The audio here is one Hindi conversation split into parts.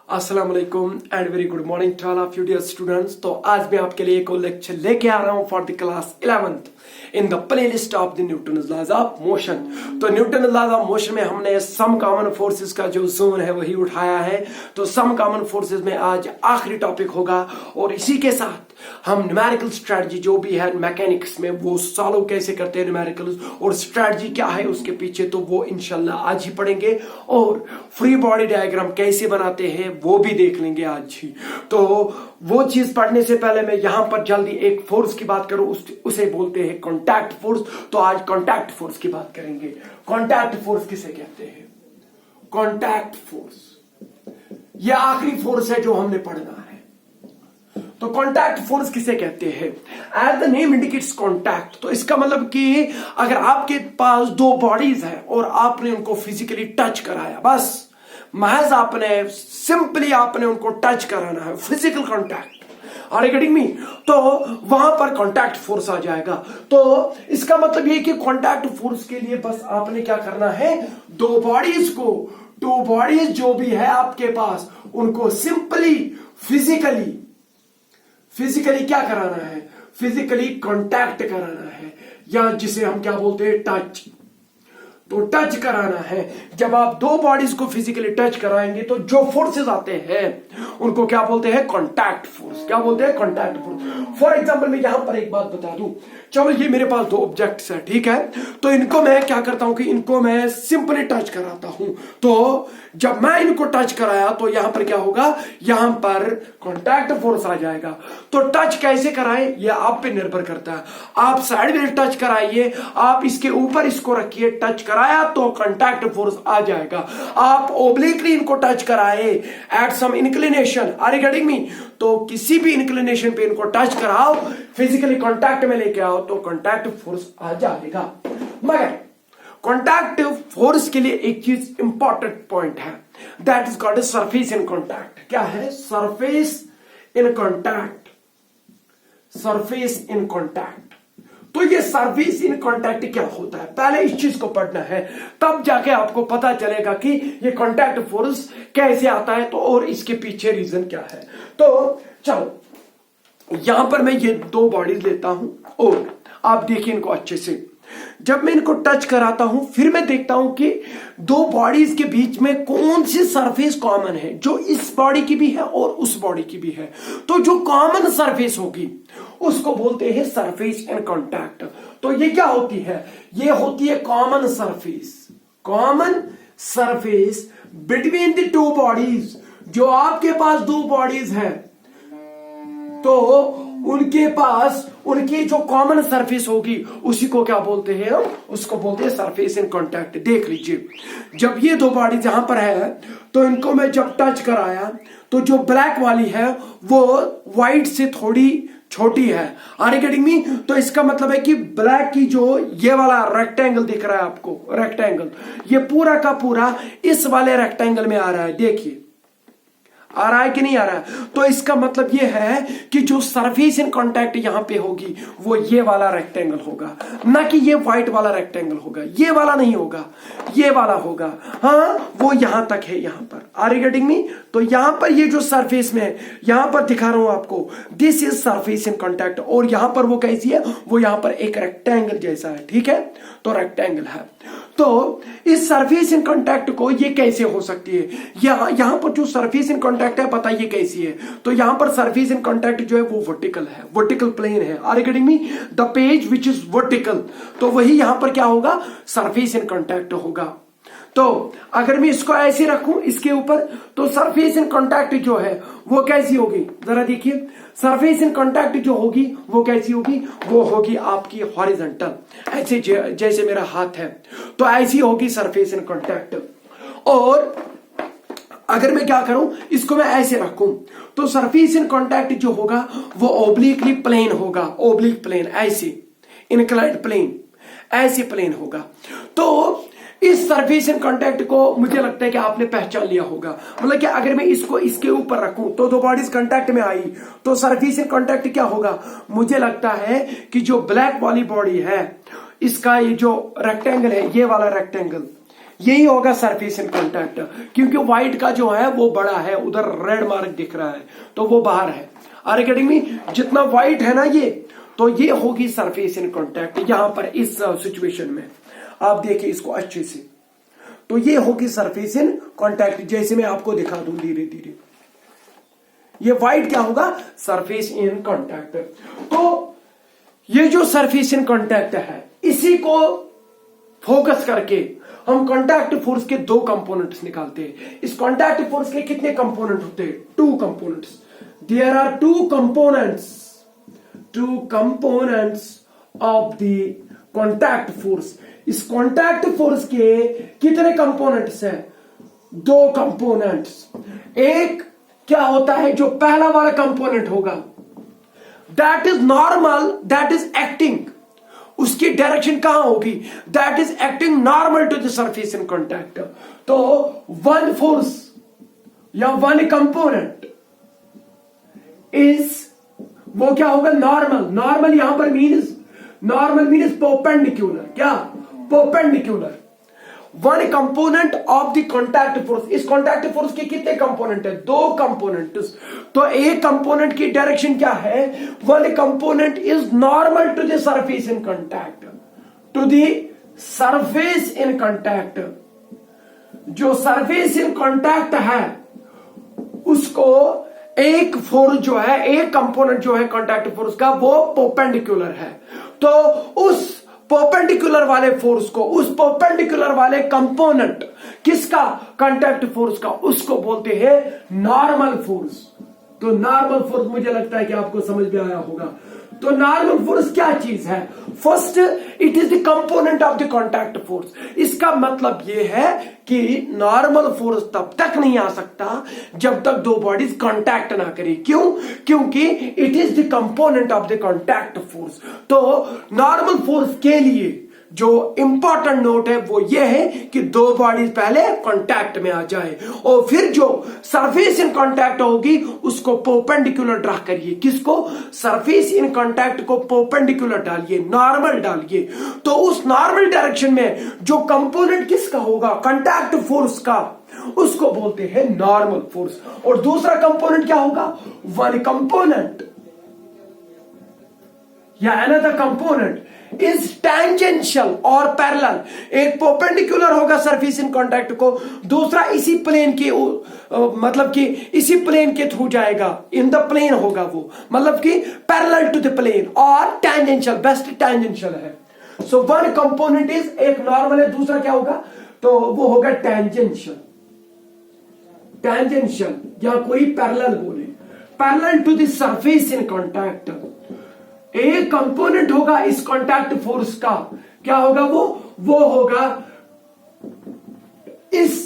अस्सलाम वालेकुम and very good morning to all of you dear students. तो आज मैं आपके लिए एक और लेक्चर लेके आ रहा हूं for the class 11th in the playlist of the Newton's laws of motion. तो न्यूटन लॉज ऑफ मोशन में हमने सम कॉमन फोर्सेस का जो जोन है वही उठाया है। तो सम कॉमन फोर्सेस में आज आखिरी टॉपिक होगा और इसी के साथ हम न्यूमेरिकल स्ट्रेटजी जो भी है मैकेनिक्स में वो सॉल्व कैसे करते हैं न्यूमेरिकल्स और स्ट्रेटजी क्या है उसके पीछे, तो वो इंशाल्लाह आज ही पढ़ेंगे। और फ्री बॉडी डायग्राम कैसे बनाते हैं वो भी देख लेंगे आज ही। तो वो चीज पढ़ने से पहले मैं यहां पर जल्दी एक फोर्स की बात करूं, उसे बोलते हैं कॉन्टैक्ट फोर्स। तो आज कॉन्टैक्ट फोर्स की बात करेंगे। कॉन्टैक्ट फोर्स किसे कहते हैं? कॉन्टैक्ट फोर्स यह आखिरी फोर्स है जो हमने पढ़ना है। तो कॉन्टैक्ट फोर्स किसे कहते हैं? As the name indicates contact. तो इसका मतलब कि अगर आपके पास दो बॉडीज हैं और आपने उनको फिजिकली टच कराया, बस महज आपने सिंपली आपने उनको टच कराना है, physical contact, are you getting me? तो वहां पर कॉन्टैक्ट फोर्स आ जाएगा। तो इसका मतलब ये कि कॉन्टैक्ट फोर्स के लिए बस आपने क्या करना है, दो बॉडीज जो भी है आपके पास उनको सिंपली फिजिकली क्या कराना है, फिजिकली कांटेक्ट कराना है, या जिसे हम क्या बोलते हैं, टच। तो टच कराना है। जब आप दो बॉडीज को फिजिकली टच कराएंगे तो जो फोर्सेस आते हैं उनको क्या बोलते हैं, कांटेक्ट फोर्स। क्या बोलते हैं? Contact force. फॉर एग्जांपल मैं यहां पर एक बात बता दूं, चलो ये मेरे पास दो ऑब्जेक्ट्स है, ठीक है। तो इनको मैं क्या करता हूं कि इनको मैं सिंपली टच कराता हूं। तो जब मैं इनको टच कराया तो यहां पर क्या होगा, यहां पर कांटेक्ट फोर्स आ जाएगा। तो टच कैसे कराएं यह आप पे निर्भर करता है। आप साइड में टच कराइए, आप इसके ऊपर इसको रखिए, टच कराया तो कांटेक्ट फोर्स आ जाएगा। आप ओब्लिकली इनको टच कराए at some inclination, are you getting me? तो किसी भी इंक्लिनेशन पे इनको टच कराओ, फिजिकली कांटेक्ट में लेके आओ तो कांटेक्ट फोर्स आ जाएगा। मगर कांटेक्ट फोर्स के लिए एक चीज इंपॉर्टेंट पॉइंट है, that is called surface in contact. क्या है? Surface in contact. Surface in contact. तो ये सरफेस इन कांटेक्ट क्या होता है, पहले इस चीज को पढ़ना है, तब जाके आपको पता चलेगा कि ये कांटेक्ट फोर्स कैसे आता है, तो और इसके पीछे रीजन क्या है। तो चलो यहां पर मैं ये दो बॉडीज लेता हूं और आप देखिए इनको अच्छे से। जब मैं इनको टच कराता हूं फिर मैं देखता हूं कि दो बॉडीज के बीच में कौन सी सरफेस कॉमन है, जो इस बॉडी की भी है और उस बॉडी की भी है। तो जो कॉमन सरफेस होगी उसको बोलते हैं सरफेस इन कांटेक्ट। तो ये क्या होती है? ये होती है common surface. Common surface between the two bodies. जो आपके पास दो बॉडीज है तो उनके पास उनकी जो कॉमन सरफेस होगी उसी को क्या बोलते हैं हम? उसको बोलते हैं सरफेस इन कांटेक्ट। देख लीजिए, जब ये दो बॉडी जहां पर है तो इनको मैं जब टच कराया तो जो ब्लैक वाली है वो व्हाइट से थोड़ी छोटी है, आर यू गेटिंग मी? तो इसका मतलब है कि ब्लैक की जो ये वाला रेक्टेंगल दिख रहा है आपको, रेक्टेंगल, ये पूरा का पूरा इस वाले रेक्टेंगल में आ रहा है। देखिए आ रहा है कि नहीं आ रहा है? तो इसका मतलब ये है कि जो सरफेस इन कांटेक्ट यहां पे होगी वो ये वाला रेक्टेंगल होगा, ना कि ये व्हाइट वाला रेक्टेंगल होगा। ये वाला नहीं होगा, ये वाला होगा। हाँ, वो यहां तक है, यहां पर, आर यू गेटिंग मी? तो यहां पर ये जो सरफेस में है, यहां पर दिखा रहा हूं आपको, this is surface in contact. और यहां पर वो कैसी है, वो यहां पर एक रेक्टेंगल जैसा है, ठीक है। तो रेक्टेंगल है। तो इस सरफेस इन कांटेक्ट को ये कैसे हो सकती है? यहां पर जो सरफेस इन कांटेक्ट है बताइए कैसी है? तो यहां पर सरफेस इन कांटेक्ट जो है वो वर्टिकल है, वर्टिकल प्लेन है, are you getting me? The page which is vertical. तो वही यहां पर क्या होगा, सरफेस इन कांटेक्ट होगा। तो अगर मैं इसको ऐसे रखूं इसके ऊपर तो सरफेस इन कांटेक्ट जो है वो कैसी होगी, जरा देखिए। सरफेस इन कांटेक्ट जो होगी वो कैसी होगी, वो होगी आपकी हॉरिजॉन्टल, ऐसे जैसे मेरा हाथ है तो ऐसी होगी सरफेस इन कांटेक्ट। और अगर मैं क्या करूं, इसको मैं ऐसे रखूं तो सरफेस इन कांटेक्ट जो होगा वो ओब्लिकली प्लेन होगा, ओब्लिक प्लेन, ऐसे इंक्लाइंड प्लेन, ऐसे प्लेन होगा। तो इस सरफेस इन कांटेक्ट को मुझे लगता है कि आपने पहचान लिया होगा। मतलब कि अगर मैं इसको इसके ऊपर रखूं तो दो बॉडीज कांटेक्ट में आई तो सरफेस इन कांटेक्ट क्या होगा, मुझे लगता है कि जो ब्लैक वाली बॉडी है इसका ये जो रेक्टेंगल है, ये वाला रेक्टेंगल, यही होगा सरफेस इन कांटेक्ट, क्योंकि व्हाइट का जो है वो बड़ा है, उधर रेड मार्क दिख रहा है तो वो बाहर है। Are getting me? जितना व्हाइट है ना ये, तो ये होगी सरफेस इन कांटेक्ट यहां पर इस सिचुएशन में। आप देखिए इसको अच्छे से, तो ये होगी सरफेस इन कांटेक्ट, जैसे मैं आपको दिखा दूं धीरे धीरे। ये व्हाइट क्या होगा? Surface in contact. तो ये जो सरफेस इन कांटेक्ट है, इसी को फोकस करके हम कांटेक्ट फोर्स के दो कंपोनेंट्स निकालते हैं। इस कांटेक्ट फोर्स के कितने कंपोनेंट होते हैं? Two components. There are two components of the contact force. इस कांटेक्ट फोर्स के कितने कंपोनेंट्स हैं? दो कंपोनेंट्स। एक क्या होता है, जो पहला वाला कंपोनेंट होगा, that is normal, that is acting, उसकी डायरेक्शन कहां होगी? That is acting normal to the surface in contact. तो वन फोर्स या वन कंपोनेंट इज, वो क्या होगा? नॉर्मल। नॉर्मल यहां पर नॉर्मल मीन्स परपेंडिकुलर। क्या? Perpendicular. One component of the contact force. इस कॉन्टैक्ट फोर्स के कितने कंपोनेंट है? दो कंपोनेंट। तो एक कंपोनेंट की डायरेक्शन क्या है? One component is normal to the surface in contact, to the surface in contact. जो सरफेस इन कॉन्टैक्ट है उसको एक फोर्स जो है, एक कंपोनेंट जो है कॉन्टैक्ट फोर्स का, वो परपेंडिकुलर है। तो उस परपेंडिकुलर वाले फोर्स को, उस परपेंडिकुलर वाले कंपोनेंट किसका? कांटेक्ट फोर्स का, उसको बोलते हैं नॉर्मल फोर्स। तो नॉर्मल फोर्स मुझे लगता है कि आपको समझ में आया होगा। तो नॉर्मल फोर्स क्या चीज है? First, it is the component of the contact force. इसका मतलब यह है कि नॉर्मल फोर्स तब तक नहीं आ सकता जब तक दो बॉडीज कांटेक्ट ना करें। क्यों? क्योंकि it is the component of the contact force. तो नॉर्मल फोर्स के लिए जो इंपॉर्टेंट नोट है वो ये है कि दो बॉडीज पहले कांटेक्ट में आ जाए, और फिर जो सरफेस इन कांटेक्ट होगी उसको परपेंडिकुलर ड्रा करिए। किसको? सरफेस इन कांटेक्ट को परपेंडिकुलर डालिए, नॉर्मल डालिए। तो उस नॉर्मल डायरेक्शन में जो कंपोनेंट किसका होगा? कांटेक्ट फोर्स का, उसको बोलते हैं नॉर्मल फोर्स। और दूसरा कंपोनेंट क्या होगा? वन कंपोनेंट या अनदर कंपोनेंट इज टेंजेंशियल और पैरेलल। एक परपेंडिकुलर होगा सरफेस इन कांटेक्ट को, दूसरा इसी प्लेन के मतलब कि इसी प्लेन के थ्रू जाएगा, इन द प्लेन होगा वो, मतलब कि पैरेलल टू द प्लेन, और टेंजेंशियल, बेस्ट टेंजेंशियल है। सो वन कंपोनेंट इज, एक नॉर्मल है, दूसरा क्या होगा? तो वो होगा टेंजेंशियल। टेंजेंशियल या कोई पैरेलल बोले, parallel to the surface in contact. एक कंपोनेंट होगा इस कांटेक्ट फोर्स का, क्या होगा वो होगा इस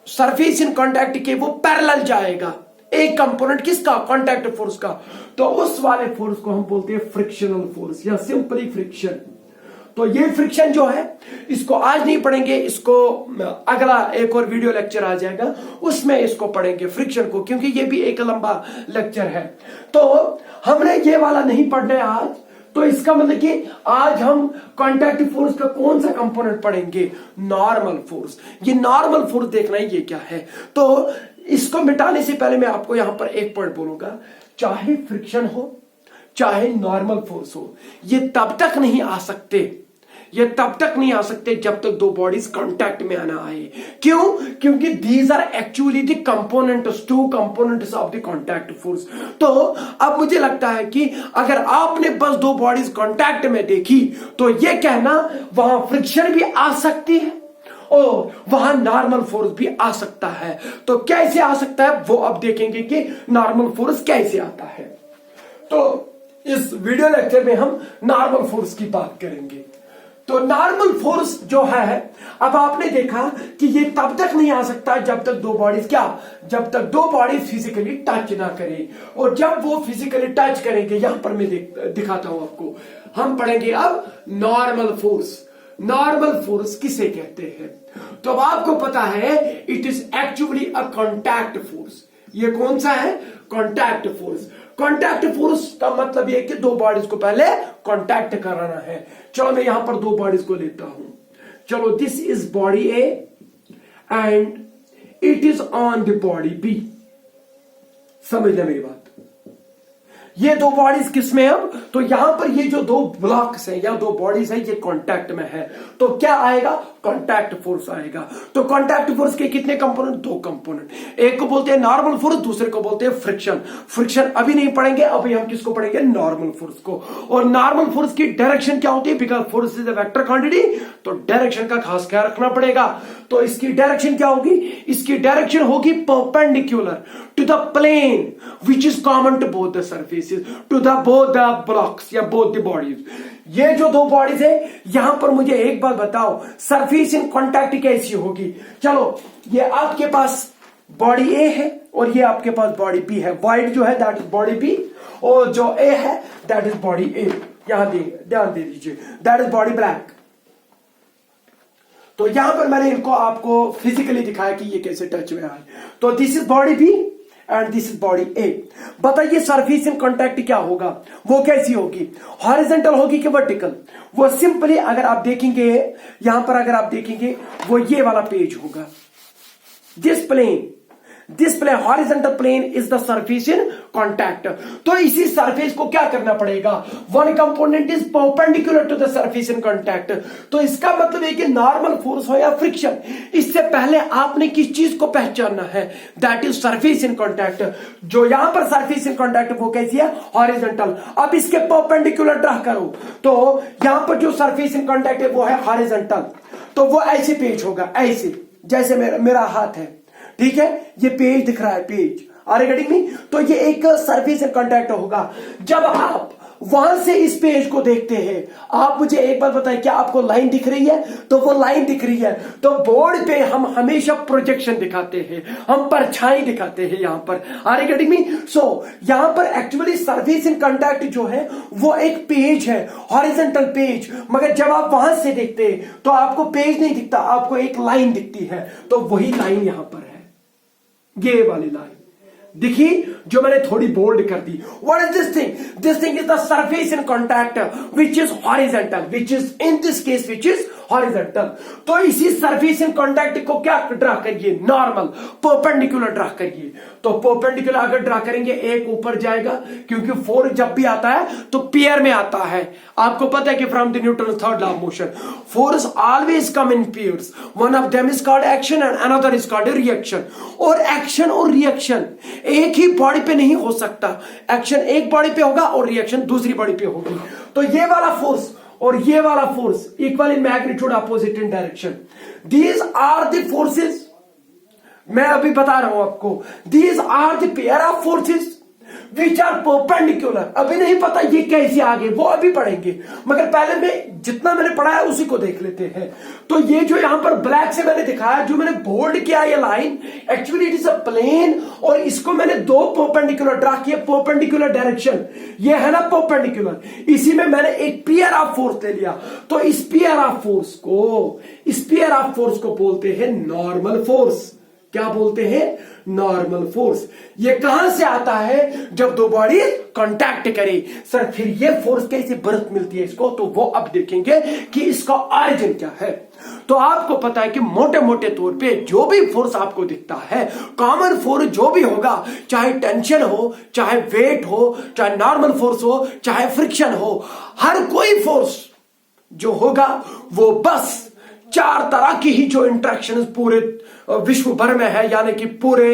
सरफेस इन कांटेक्ट के, वो पैरेलल जाएगा। एक कंपोनेंट किसका? कांटेक्ट फोर्स का। तो उस वाले फोर्स को हम बोलते हैं फ्रिक्शनल फोर्स या सिंपली फ्रिक्शन। तो ये फ्रिक्शन जो है, इसको आज नहीं पढ़ेंगे, इसको अगला एक और वीडियो लेक्चर आ जाएगा उसमें इसको पढ़ेंगे फ्रिक्शन को, क्योंकि ये भी एक लंबा लेक्चर है। तो हमने ये वाला नहीं पढ़ना है आज। तो इसका मतलब कि आज हम कांटेक्ट फोर्स का कौन सा कंपोनेंट पढ़ेंगे? Normal force. ये नॉर्मल फोर्स देखना है ये क्या है। तो इसको मिटाने से पहले मैं आपको यहां पर एक पॉइंट बोलूंगा, चाहे फ्रिक्शन हो चाहे नॉर्मल फोर्स हो, ये तब तक नहीं आ सकते, ये तब तक नहीं आ सकते जब तक दो बॉडीज कांटेक्ट में आना आए। क्यों? क्योंकि these are actually the components, two components of the contact force. तो अब मुझे लगता है कि अगर आपने बस दो बॉडीज कांटेक्ट में देखी तो ये कहना वहां फ्रिक्शन भी आ सकती है और वहां नॉर्मल फोर्स भी आ सकता है। तो कैसे आ सकता है वो अब देखेंगे कि नॉर्मल फोर्स कैसे आता है। तो इस वीडियो लेक्चर में हम नॉर्मल फोर्स की बात करेंगे। तो नॉर्मल फोर्स जो है, अब आपने देखा कि ये तब तक नहीं आ सकता जब तक दो बॉडीज जब तक दो बॉडीज फिजिकली टच ना करें। और जब वो फिजिकली टच करेंगे, यहां पर मैं दिखाता हूं आपको, हम पढ़ेंगे अब नॉर्मल फोर्स। नॉर्मल फोर्स किसे कहते हैं? तो अब आपको पता है, it is actually a contact force. ये कौन सा है? Contact force. कॉन्टैक्ट फोर्स का मतलब यह कि दो बॉडीज को पहले कॉन्टैक्ट कराना है। चलो मैं यहां पर दो बॉडीज को लेता हूं। चलो, this is body A and it is on the body B. समझ ले मेरी बात। ये दो बॉडीज किसमें अब, तो यहां पर ये जो दो ब्लॉक्स हैं या दो बॉडीज हैं ये कांटेक्ट में है, तो क्या आएगा, कांटेक्ट फोर्स आएगा। तो कांटेक्ट फोर्स के कितने कंपोनेंट, दो कंपोनेंट, एक को बोलते हैं नॉर्मल फोर्स, दूसरे को बोलते हैं फ्रिक्शन। फ्रिक्शन अभी नहीं पढ़ेंगे, अभी हम किसको पढ़ेंगे, नॉर्मल फोर्स को। और नॉर्मल फोर्स की डायरेक्शन क्या होती है, because force is a vector quantity, तो डायरेक्शन का खास ख्याल रखना पड़ेगा। तो इसकी डायरेक्शन क्या होगी, इसकी डायरेक्शन होगी perpendicular to the plane which is common to both the surfaces, to the both the blocks या बोथ द बॉडीज। ये जो दो बॉडीज है, यहां पर मुझे एक बात बताओ, सरफेस इन कांटेक्ट कैसी होगी। चलो, ये आपके पास बॉडी ए है और ये आपके पास बॉडी बी है। व्हाइट जो है दैट इज बॉडी बी, और जो ए है दैट इज बॉडी ए। यहां ध्यान दे दीजिए, दैट इज बॉडी ब्लैक। तो यहां पर मैंने इनको आपको फिजिकली दिखाया कि ये कैसे टच में आए। तो this is body B and this is body A. बताइए सरफेस इन कांटेक्ट क्या होगा, वो कैसी होगी, हॉरिजॉन्टल होगी कि वर्टिकल। वो सिंपली अगर आप देखेंगे, यहां पर अगर आप देखेंगे, वो ये वाला पेज होगा। This plane horizontal plane is the surface in contact. तो इसी सरफेस को क्या करना पड़ेगा, one component is perpendicular to the surface in contact. तो इसका मतलब है कि नॉर्मल फोर्स हो या फ्रिक्शन, इससे पहले आपने किस चीज को पहचानना है, that is surface in contact. जो यहां पर सरफेस इन कांटेक्ट वो कैसी है, हॉरिजॉन्टल। अब इसके परपेंडिकुलर ड्रा करो, तो यहां पर जो सरफेस इन कांटेक्ट है वो है हॉरिजॉन्टल। तो वो ऐसे पेज होगा, ऐसे जैसे मेरा हाथ है, ठीक है, ये पेज दिख रहा है, page are you getting me. तो ये एक सरफेस इन कांटेक्ट होगा। जब आप वहां से इस पेज को देखते हैं, आप मुझे एक बात बताएं, क्या आपको लाइन दिख रही है, तो वो लाइन दिख रही है। तो बोर्ड पे हम हमेशा प्रोजेक्शन दिखाते हैं, हम परछाई दिखाते हैं यहां पर, आर यू गेटिंग मी। सो यहां पर एक्चुअली सरफेस इन कांटेक्ट जो है वो एक पेज है, हॉरिजॉन्टल पेज। मगर जब आप वहां से देखते हैं तो आपको पेज नहीं दिखता, आपको एक लाइन दिखती है। तो वही लाइन यहां पर है, ये वाली लाइन दिखी जो मैंने थोड़ी बोल्ड कर दी। What is this thing, this thing is the surface in contact which is horizontal, which is in this case which is horizontal. तो इसी सरफेस इन कांटेक्ट को क्या ड्रा करिए, नॉर्मल परपेंडिकुलर ड्रा करिए। तो परपेंडिकुलर अगर ड्रा करेंगे, एक ऊपर जाएगा, क्योंकि फोर्स जब भी आता है तो पेयर में आता है। आपको पता है कि from the Newton third law of motion force always come in pairs, one of them is called action and another is called reaction. और एक्शन और रिएक्शन एक ही बॉडी पे नहीं हो सकता, एक्शन एक बॉडी पे होगा और रिएक्शन दूसरी बॉडी पे होगी। तो ये वाला फोर्स और ये वाला force equal in magnitude, opposite in direction. These are the forces, मैं अभी बता रहा हूं आपको, these are the pair of forces which are perpendicular. अभी नहीं पता ये कैसे आगे, वो अभी पढ़ेंगे, मगर पहले मैं जितना मैंने पढ़ा है उसी को देख लेते हैं। तो ये जो यहां पर ब्लैक से मैंने दिखाया, जो मैंने बोल्ड किया ये line, actually it is a plane, और इसको मैंने दो परपेंडिकुलर ड्रा किया, परपेंडिकुलर डायरेक्शन, ये है ना परपेंडिकुलर, इसी में मैंने एक पेयर ऑफ फोर्स ले लिया। तो इस पेयर ऑफ फोर्स को बोलते हैं नॉर्मल फोर्स। क्या बोलते हैं, नॉर्मल फोर्स। ये कहां से आता है, जब दो बॉडी कांटेक्ट करे। सर फिर ये फोर्स कैसे बर्थ मिलती है इसको, तो वो अब देखेंगे कि इसका ऑरिजिन क्या है। तो आपको पता है कि मोटे मोटे तौर पे जो भी फोर्स आपको दिखता है, कॉमन फोर्स जो भी होगा, चाहे टेंशन हो, चाहे वेट हो, चाहे नॉर्मल फोर्स हो, चाहे फ्रिक्शन हो, हर कोई फोर्स जो होगा वो बस चार तरह की ही जो इंटरेक्शन पूरे विश्व भर में है, यानी कि पूरे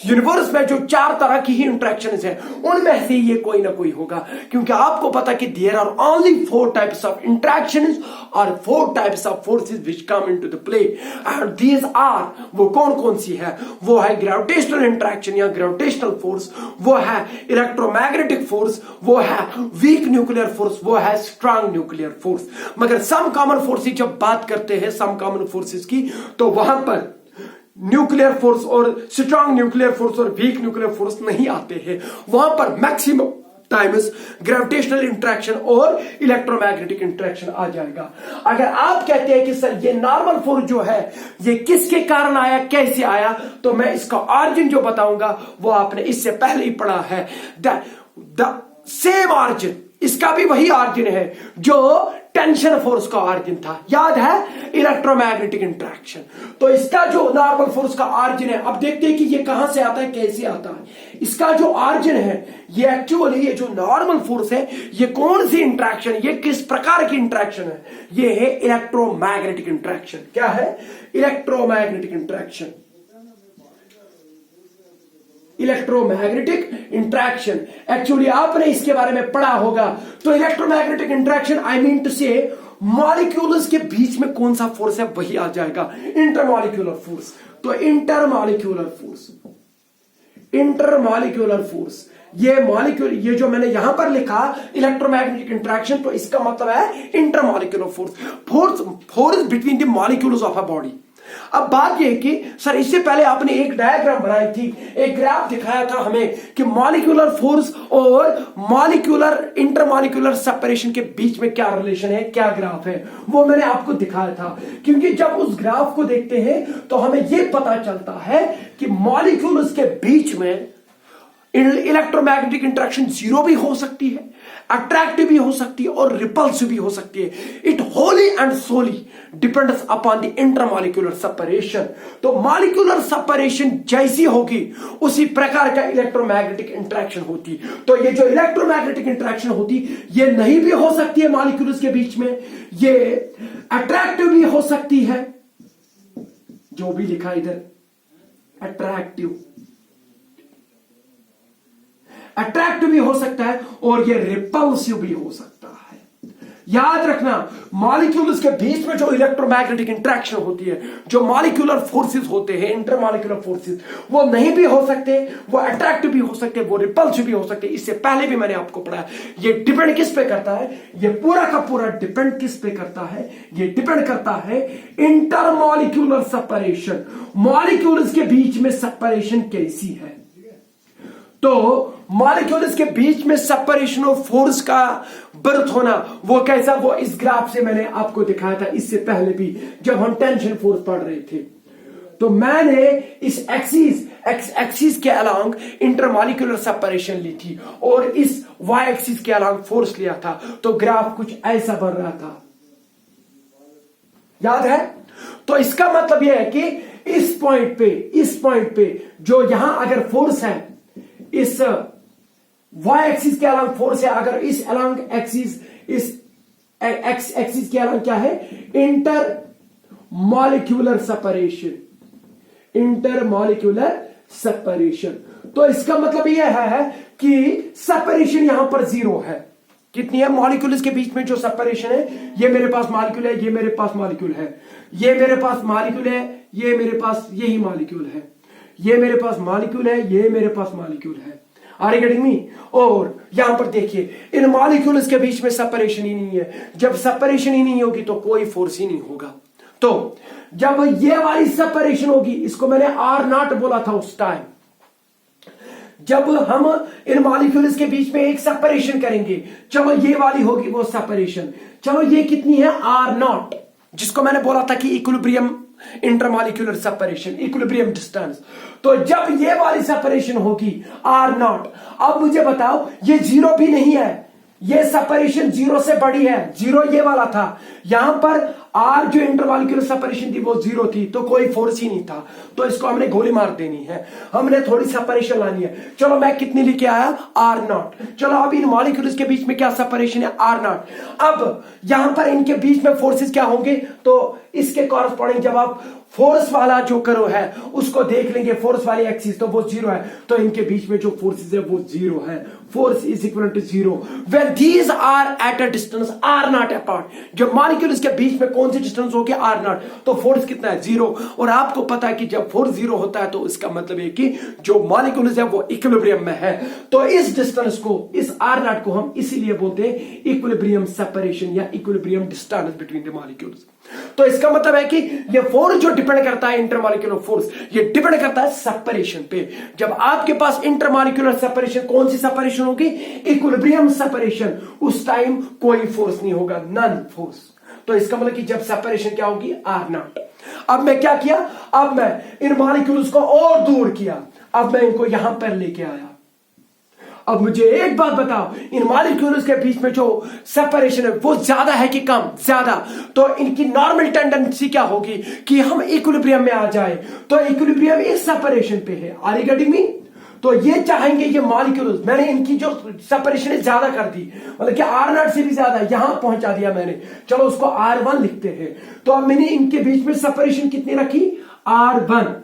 यूनिवर्स में जो चार तरह की ही इंटरेक्शन है, उनमें से ये कोई ना कोई होगा। क्योंकि आपको पता कि there are only 4 types of interactions और 4 types of forces which come into the play, and these are, वो कौन कौन सी है, वो है ग्रेविटेशनल इंटरेक्शन या ग्रेविटेशनल फोर्स, वो है इलेक्ट्रोमैग्नेटिक फोर्स, वो है वीक न्यूक्लियर फोर्स, वो है स्ट्रांग न्यूक्लियर फोर्स। मगर सम कॉमन फोर्सेस जब बात करते हैं सम कॉमन फोर्सेस की, तो वहां पर न्यूक्लियर फोर्स और स्ट्रांग न्यूक्लियर फोर्स और वीक न्यूक्लियर फोर्स नहीं आते हैं। वहां पर मैक्सिमम टाइम्स ग्रेविटेशनल इंटरेक्शन और इलेक्ट्रोमैग्नेटिक इंटरेक्शन आ जाएगा। अगर आप कहते हैं कि सर ये नॉर्मल फोर्स जो है ये किसके कारण आया, कैसे आया, तो मैं इसका ऑरिजिन जो बताऊंगा वो आपने इससे पहले ही पढ़ा है। द सेम ऑरिजिन, इसका भी वही ऑरिजिन है जो टेंशन फोर्स का ऑरिजिन था, याद है, इलेक्ट्रोमैग्नेटिक इंटरेक्शन। तो इसका जो नॉर्मल फोर्स का ऑरिजिन है, अब देखते हैं कि ये कहां से आता है, कैसे आता है। इसका जो ऑरिजिन है, ये एक्चुअली ये जो नॉर्मल फोर्स है, ये कौन सी इंटरेक्शन, ये किस प्रकार की इंटरेक्शन है, ये है इलेक्ट्रोमैग्नेटिक इंटरेक्शन। क्या है? Electromagnetic interaction. Electromagnetic interaction, actually आपने इसके बारे में पढ़ा होगा। तो electromagnetic interaction, I mean two say molecules के बीच में कौन सा फोर्स है, वही आ जाएगा इंटरमॉलिक्यूलर फोर्स। तो इंटरमॉलिक्यूलर फोर्स, इंटरमॉलिक्यूलर फोर्स, ये मॉलिक्यूल, ये जो मैंने यहां पर लिखा इलेक्ट्रोमैग्नेटिक इंटरेक्शन, तो इसका मतलब है intermolecular force, force between the molecules of a body. अब बात यह कि सर इससे पहले आपने एक डायग्राम बनाई थी, एक ग्राफ दिखाया था हमें कि मॉलिक्यूलर फोर्स और मॉलिक्यूलर इंटरमॉलिक्यूलर सेपरेशन के बीच में क्या रिलेशन है, क्या ग्राफ है, वो मैंने आपको दिखाया था। क्योंकि जब उस ग्राफ को देखते हैं तो हमें यह पता चलता है कि मॉलिक्यूल्स के बीच में इलेक्ट्रोमैग्नेटिक इंटरेक्शन जीरो भी हो सकती है, अट्रैक्टिव भी हो सकती है और रिपल्सिव भी हो सकती है। It wholly and solely depends upon the intermolecular separation. तो मॉलिक्यूलर सेपरेशन जैसी होगी उसी प्रकार का इलेक्ट्रोमैग्नेटिक इंटरेक्शन होती। तो ये जो इलेक्ट्रोमैग्नेटिक इंटरेक्शन होती, ये नहीं भी हो सकती है मॉलिक्यूल्स के बीच में, ये अट्रैक्टिव भी हो सकती है, जो भी लिखा इधर अट्रैक्टिव भी हो सकता है और ये रिपल्सिव भी हो सकता है। याद रखना, मॉलिक्यूल्स के बीच में जो इलेक्ट्रोमैग्नेटिक इंटरेक्शन होती है, जो मॉलिक्यूलर फोर्सेस होते हैं, इंटरमॉलिक्यूलर फोर्सेस, वो नहीं भी हो सकते, वो अट्रैक्टिव भी हो सकते, वो रिपल्सिव भी हो सकते। इससे पहले भी मैंने आपको पढ़ाया। ये डिपेंड किस पे करता है, ये पूरा का पूरा डिपेंड किस पे करता है, ये डिपेंड करता है इंटरमॉलिक्यूलर सेपरेशन, मॉलिक्यूल्स के बीच में सेपरेशन कैसी है। तो मॉलिक्यूल्स के बीच में सेपरेशन ऑफ फोर्स का बर्थ होना, वो कैसा, वो इस ग्राफ से मैंने आपको दिखाया था इससे पहले भी, जब हम टेंशन फोर्स पढ़ रहे थे। तो मैंने इस एक्सिस के अलोंग इंटरमॉलिक्यूलर सेपरेशन ली थी और इस वाई एक्सिस के अलोंग फोर्स लिया था। तो ग्राफ कुछ ऐसा बन रहा था, याद है। तो इसका मतलब यह है कि इस पॉइंट पे जो यहां अगर फोर्स है, इस वाई एक्सिस के अलोंग फोर्स है, अगर इस अलोंग एक्सिस, इस एक्सिस के अलोंग क्या है, इंटरमॉलिक्यूलर सेपरेशन। तो इसका मतलब यह है कि सेपरेशन यहां पर जीरो है। कितनी है मॉलिक्यूल्स के बीच में जो सेपरेशन है, ये मेरे पास मॉलिक्यूल है, ये मेरे पास मॉलिक्यूल है, ये मेरे पास मॉलिक्यूल है, ये मेरे पास यही मॉलिक्यूल है, ये मेरे पास मॉलिक्यूल है, ये मेरे पास मॉलिक्यूल है। Are you getting me? और यहां पर देखिए, इन मॉलिक्यूल्स के बीच में सेपरेशन ही नहीं है। जब सेपरेशन ही नहीं होगी तो कोई फोर्स ही नहीं होगा। तो जब ये वाली सेपरेशन होगी, इसको मैंने आर नॉट बोला था उस टाइम, जब हम इन मॉलिक्यूल्स के बीच में एक सेपरेशन करेंगे, चलो ये वाली होगी वो सेपरेशन, चलो ये कितनी है, आर नॉट, जिसको मैंने बोला था कि equilibrium intermolecular separation, equilibrium distance. तो जब ये वाली सेपरेशन होगी आर नॉट, अब मुझे बताओ, ये जीरो भी नहीं है, ये सेपरेशन जीरो से बड़ी है, जीरो ये वाला था, यहां पर आर जो इंटरमॉलिक्यूलर सेपरेशन थी वो जीरो थी, तो कोई फोर्स ही नहीं था। तो इसको हमने गोली मार देनी है, हमने थोड़ी सेपरेशन लानी है। चलो मैं कितनी लेके आया, आर नॉट। चलो अब इन मॉलिक्यूल्स के बीच में क्या सेपरेशन है, आर नॉट। अब यहां पर इनके बीच में फोर्सेस क्या होंगे, तो इसके कॉरस्पॉन्डिंग जब आप फोर्स वाला जो करो है उसको देख लेंगे, फोर्स वाली एक्सिस, तो वो जीरो है, तो इनके बीच में जो फोर्सेस है वो जीरो है। Force is equal to zero when these are at a distance are not apart. जब मॉलिक्यूल्स के बीच में कौन सी डिस्टेंस हो गया, आर नॉट, तो फोर्स कितना है, जीरो। और आपको पता है कि जब फोर्स जीरो होता है तो इसका मतलब है कि जो मॉलिक्यूल्स है वो इक्विलिब्रियम में है। तो इस डिस्टेंस को, इस आर नॉट को हम इसीलिए बोलते हैं इक्विलिब्रियम सेपरेशन या equilibrium distance between the molecules. तो इसका मतलब है कि ये फोर्स जो डिपेंड करता है इंटरमॉलिक्यूलर फोर्स, ये डिपेंड करता है सेपरेशन पे। जब आपके पास इंटरमॉलिक्यूलर सेपरेशन, कौन सी सेपरेशन होगी, इक्विलिब्रियम सेपरेशन, उस टाइम कोई फोर्स नहीं होगा, नन फोर्स। तो इसका मतलब कि जब सेपरेशन क्या होगी, आर नॉट। अब मैं क्या किया, अब मैं इन मॉलिक्यूल्स को और दूर किया, अब मैं इनको यहां पर लेके आया। अब मुझे एक बात बताओ, इन मॉलिक्यूल्स के बीच में जो सेपरेशन है वो ज्यादा है कि कम? ज्यादा। तो इनकी नॉर्मल टेंडेंसी क्या होगी कि हम इक्विलिब्रियम में आ जाए। तो इक्विलिब्रियम इस सेपरेशन पे है, आर यू गेटिंग मी? तो ये चाहेंगे ये मॉलिक्यूल्स, मैंने इनकी जो सेपरेशन है ज्यादा कर दी, मतलब कि R0 से भी ज्यादा यहां पहुंचा दिया मैंने। चलो उसको R1 लिखते हैं। तो अब मैंने इनके बीच में सेपरेशन कितनी रखी? R1।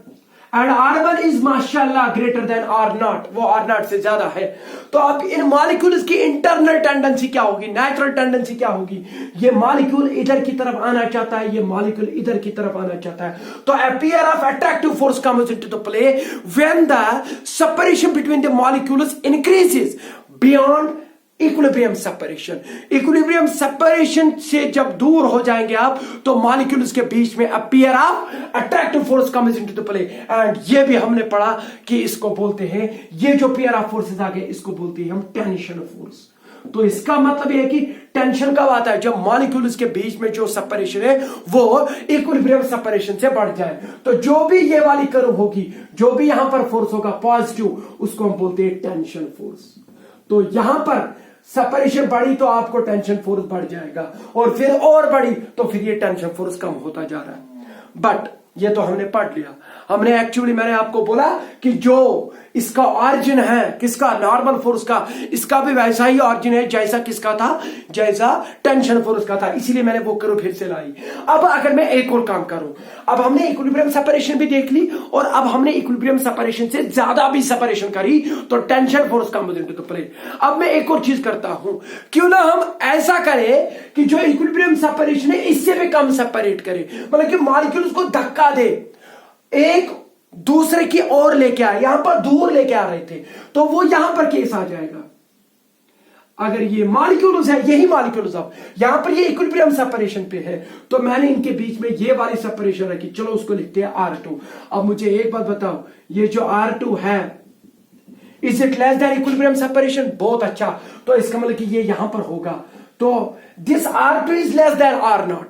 एंड R1 इज माशाल्लाह ग्रेटर देन R0, वो R0 से ज्यादा है। तो अब इन मॉलिक्यूल्स की इंटरनल टेंडेंसी क्या होगी, नेचुरल टेंडेंसी क्या होगी? ये मॉलिक्यूल इधर की तरफ आना चाहता है, ये मॉलिक्यूल इधर की तरफ आना चाहता है। तो appear of attractive force comes into the play when the separation between the molecules increases beyond equilibrium separation. Equilibrium separation से जब दूर हो जाएंगे आप, तो मॉलिक्यूल्स के बीच में appear of attractive force comes into the play. And ये भी हमने पढ़ा कि इसको बोलते हैं, ये जो पेयर ऑफ फोर्सेस आ गए इसको बोलते हैं हम टेंशन फोर्स। तो इसका मतलब यह है कि टेंशन कब आता है? जब मॉलिक्यूल्स के बीच में जो सेपरेशन है वो इक्विलिब्रियम सेपरेशन से बढ़ जाए। तो जो भी ये वाली कर्व होगी, जो भी यहां पर फोर्स होगा पॉजिटिव, उसको हम बोलते हैं टेंशन फोर्स। तो यहां पर सेपरेशन बढ़ी तो आपको टेंशन फोर्स बढ़ जाएगा, और फिर और बढ़ी तो फिर ये टेंशन फोर्स कम होता जा रहा है। बट ये तो हमने पढ़ लिया। हमने एक्चुअली, मैंने आपको बोला कि जो इसका ऑरिजिन है किसका, नॉर्मल फोर्स का, इसका भी वैसा ही ऑरिजिन है जैसा किसका था, जैसा टेंशन फोर्स का था। इसीलिए मैंने वो करो फिर से लाई। अब अगर मैं एक और काम करूं, अब हमने इक्विलिब्रियम सेपरेशन भी देख ली, और अब हमने इक्विलिब्रियम सेपरेशन से ज्यादा भी सेपरेशन करी तो tension force come into the play. अब मैं एक और चीज करता हूं, क्यों ना हम ऐसा करें कि जो इक्विलिब्रियम सेपरेशन है इससे भी कम सेपरेट करें, मतलब कि मॉलिक्यूल्स को धक्का दे, एक दूसरे की ओर लेके आए, यहां पर दूर लेके आ रहे थे तो वो यहां पर केस आ जाएगा। अगर ये मॉलिक्यूल्स है, यही मॉलिक्यूल्स, अब यहां पर ये इक्विलिब्रियम सेपरेशन पे है, तो मैंने इनके बीच में ये वाली सेपरेशन रखी। चलो उसको लिखते हैं R2। अब मुझे एक बात बताओ, ये जो R2 है, is it less than equilibrium separation? बहुत अच्छा। तो इसका मतलब कि ये यहां पर होगा। तो this R2 is less than R0,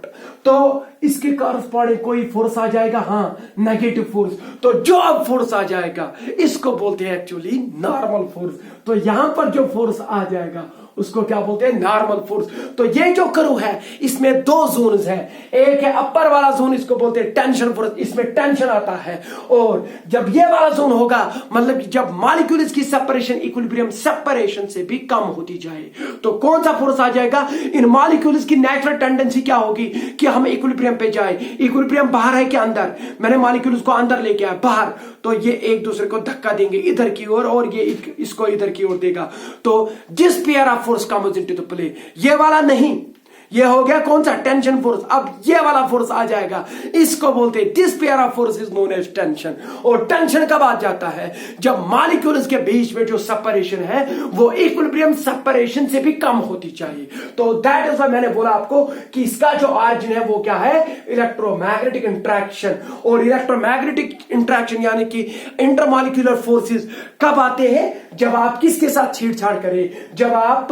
तो इसके कॉरस्पॉन्डिंग कोई फोर्स आ जाएगा, हाँ, नेगेटिव फोर्स। तो जो अब फोर्स आ जाएगा इसको बोलते हैं एक्चुअली नॉर्मल फोर्स। तो यहां पर जो फोर्स आ जाएगा उसको क्या बोलते हैं? Normal force. तो ये जो कर्व है इसमें दो जोन्स है, एक है अपर वाला जोन, इसको बोलते हैं टेंशन फोर्स, इसमें टेंशन आता है। और जब ये वाला जोन होगा, मतलब जब मॉलिक्यूल्स की सेपरेशन इक्विलिब्रियम सेपरेशन से भी कम होती जाए, तो कौन सा फोर्स आ जाएगा? इन मॉलिक्यूल्स की नेचुरल टेंडेंसी क्या होगी कि हम इक्विलिब्रियम पे जाए। इक्विलिब्रियम बाहर है कि अंदर? मैंने मॉलिक्यूल्स को अंदर लेके आया, बाहर, तो ये एक दूसरे को धक्का देंगे इधर की ओर, और ये इसको इधर की ओर देगा। तो जिस pair of force comes into the play, ये वाला नहीं, ये हो गया कौन सा? Tension force. अब ये वाला फोर्स आ जाएगा, इसको बोलते हैं this pair of force is known as tension. और टेंशन कब आ जाता है? जब मॉलिक्यूल्स के बीच में जो सेपरेशन है वो इक्विलिब्रियम सेपरेशन से भी कम होती चाहिए। तो दैट इज व्हाई मैंने बोला आपको कि इसका जो ऑरिजिन है वो क्या है? Electromagnetic interaction. और इलेक्ट्रोमैग्नेटिक इंट्रैक्शन यानी कि इंटरमॉलिक्यूलर फोर्सेस कब आते हैं? जब आप किसके साथ छेड़छाड़ करें? जब आप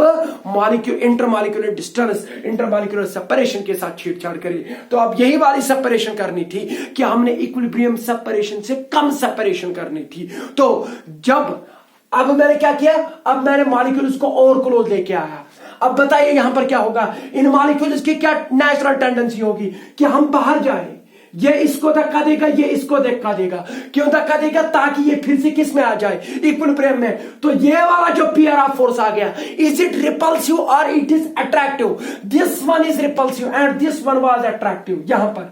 इंटरमॉलिक्यूलर डिस्टेंस, इंटरमॉलिक्यूलर सेपरेशन के साथ छेड़छाड़ करें। तो अब यही वाली सेपरेशन करनी थी कि हमने इक्विलिब्रियम सेपरेशन से कम सेपरेशन करनी थी। तो जब अब मैंने क्या किया? अब मैंने मॉलिक्यूल्स को और क्लोज लेके आया। अब बताइए यहां पर क्या होगा? इन मॉलिक्यूल्स की क्या नेचुरल टेंडेंसी होगी कि हम बाहर जाएं। ये इसको धक्का देगा, ये इसको धक्का देगा। क्यों धक्का देगा? ताकि ये फिर से किस में आ जाए? इक्विलिब्रियम में। तो ये वाला जो पेयर ऑफ फोर्स आ गया, इज इट रिपल्सिव और it is attractive? This one is repulsive and this one was attractive यहां पर।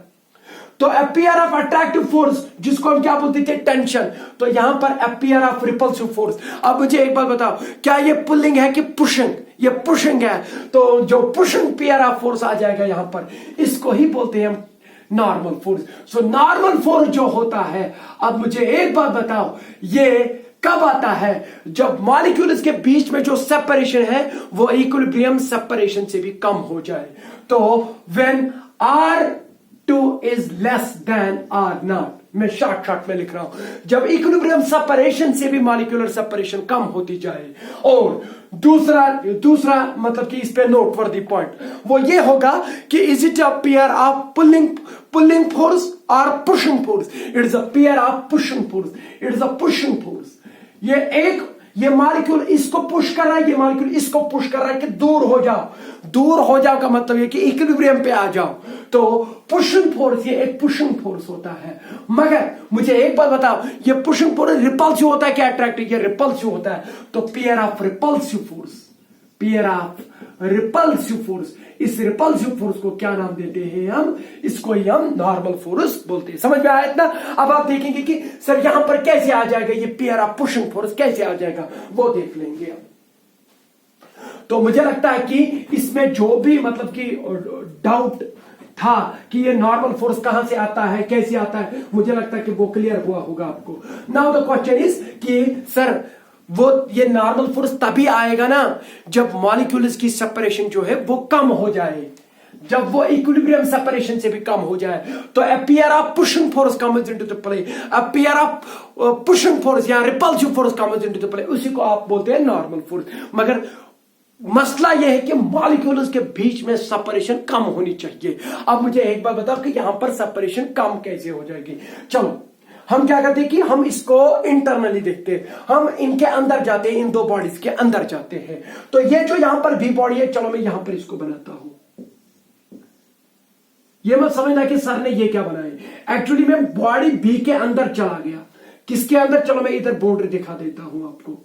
तो अपीयर ऑफ अट्रैक्टिव फोर्स, जिसको हम क्या बोलते थे? टेंशन। तो यहां पर अपीयर ऑफ रिपल्सिव फोर्स। अब मुझे एक बात बताओ, क्या ये पुलिंग है कि पुशिंग? ये पुशिंग है। तो जो पुशिंग पेयर ऑफ फोर्स आ जाएगा यहां पर, इसको ही बोलते हैं हम normal force. So normal force जो होता है, अब मुझे एक बात बताओ, ये कब आता है? जब मॉलिक्यूल्स के बीच में जो सेपरेशन है वो इक्विलिब्रियम सेपरेशन से भी कम हो जाए। तो when R2 is less than R0, मैं शॉर्ट में लिख रहा हूं, जब इक्विलिब्रियम सेपरेशन से भी मॉलिक्यूलर सेपरेशन कम होती जाए। और दूसरा मतलब कि इस पे नोटवर्दी पॉइंट वो ये होगा कि is it a pair of pulling force और pushing force? It is a pair of pushing force. It is a pushing force. ये एक ये मॉलिक्यूल इसको पुश कर रहा है, ये मॉलिक्यूल इसको पुश कर रहा है कि दूर हो जाओ। दूर हो जाओ का मतलब ये कि इक्विलिब्रियम पे आ जाओ। तो पुशिंग फोर्स, ये एक पुशिंग फोर्स होता है। मगर मुझे एक बात बताओ, ये पुशिंग फोर्स रिपल्सिव होता है क्या अट्रैक्टिव? ये रिपल्सिव होता है। तो pair of repulsive force, pair of repulsive force, इस रिपल्सिव फोर्स को क्या नाम देते हैं हम? इसको ही हम नॉर्मल फोर्स बोलते हैं। समझ में आया इतना? अब आप देखेंगे कि सर यहां पर कैसे आ जाएगा ये पेयर ऑफ पुशिंग फोर्स, कैसे आ जाएगा वो देख लेंगे हम। तो मुझे लगता है कि इसमें जो भी मतलब कि डाउट था कि ये नॉर्मल फोर्स कहां से आता है, कैसे आता है, मुझे लगता है कि वो क्लियर हुआ होगा आपको। नाउ द क्वेश्चन इज कि सर वो ये नॉर्मल फोर्स तभी आएगा ना जब मॉलिक्यूल्स की सेपरेशन जो है वो कम हो जाए, जब वो इक्विलिब्रियम सेपरेशन से भी कम हो जाए। तो a pair of pushing force comes into the play, a pair of pushing force या repulsive force comes into the play, उसी को आप बोलते हैं नॉर्मल फोर्स। मगर मसला यह है कि मॉलिक्यूल्स के बीच में सेपरेशन कम होनी चाहिए। अब मुझे एक बात बताओ कि यहां पर सेपरेशन कम कैसे हो जाएगी? चलो हम क्या करते हैं कि हम इसको इंटरनली देखते हैं, हम इनके अंदर जाते हैं, इन दो बॉडीज के अंदर जाते हैं। तो ये जो यहां पर बी बॉडी है, चलो मैं यहां पर इसको बनाता हूं। ये मत समझना कि सर ने ये क्या बनाया, एक्चुअली मैं बॉडी बी के अंदर चला गया। किसके अंदर? चलो मैं इधर बाउंड्री दिखा देता हूं आपको।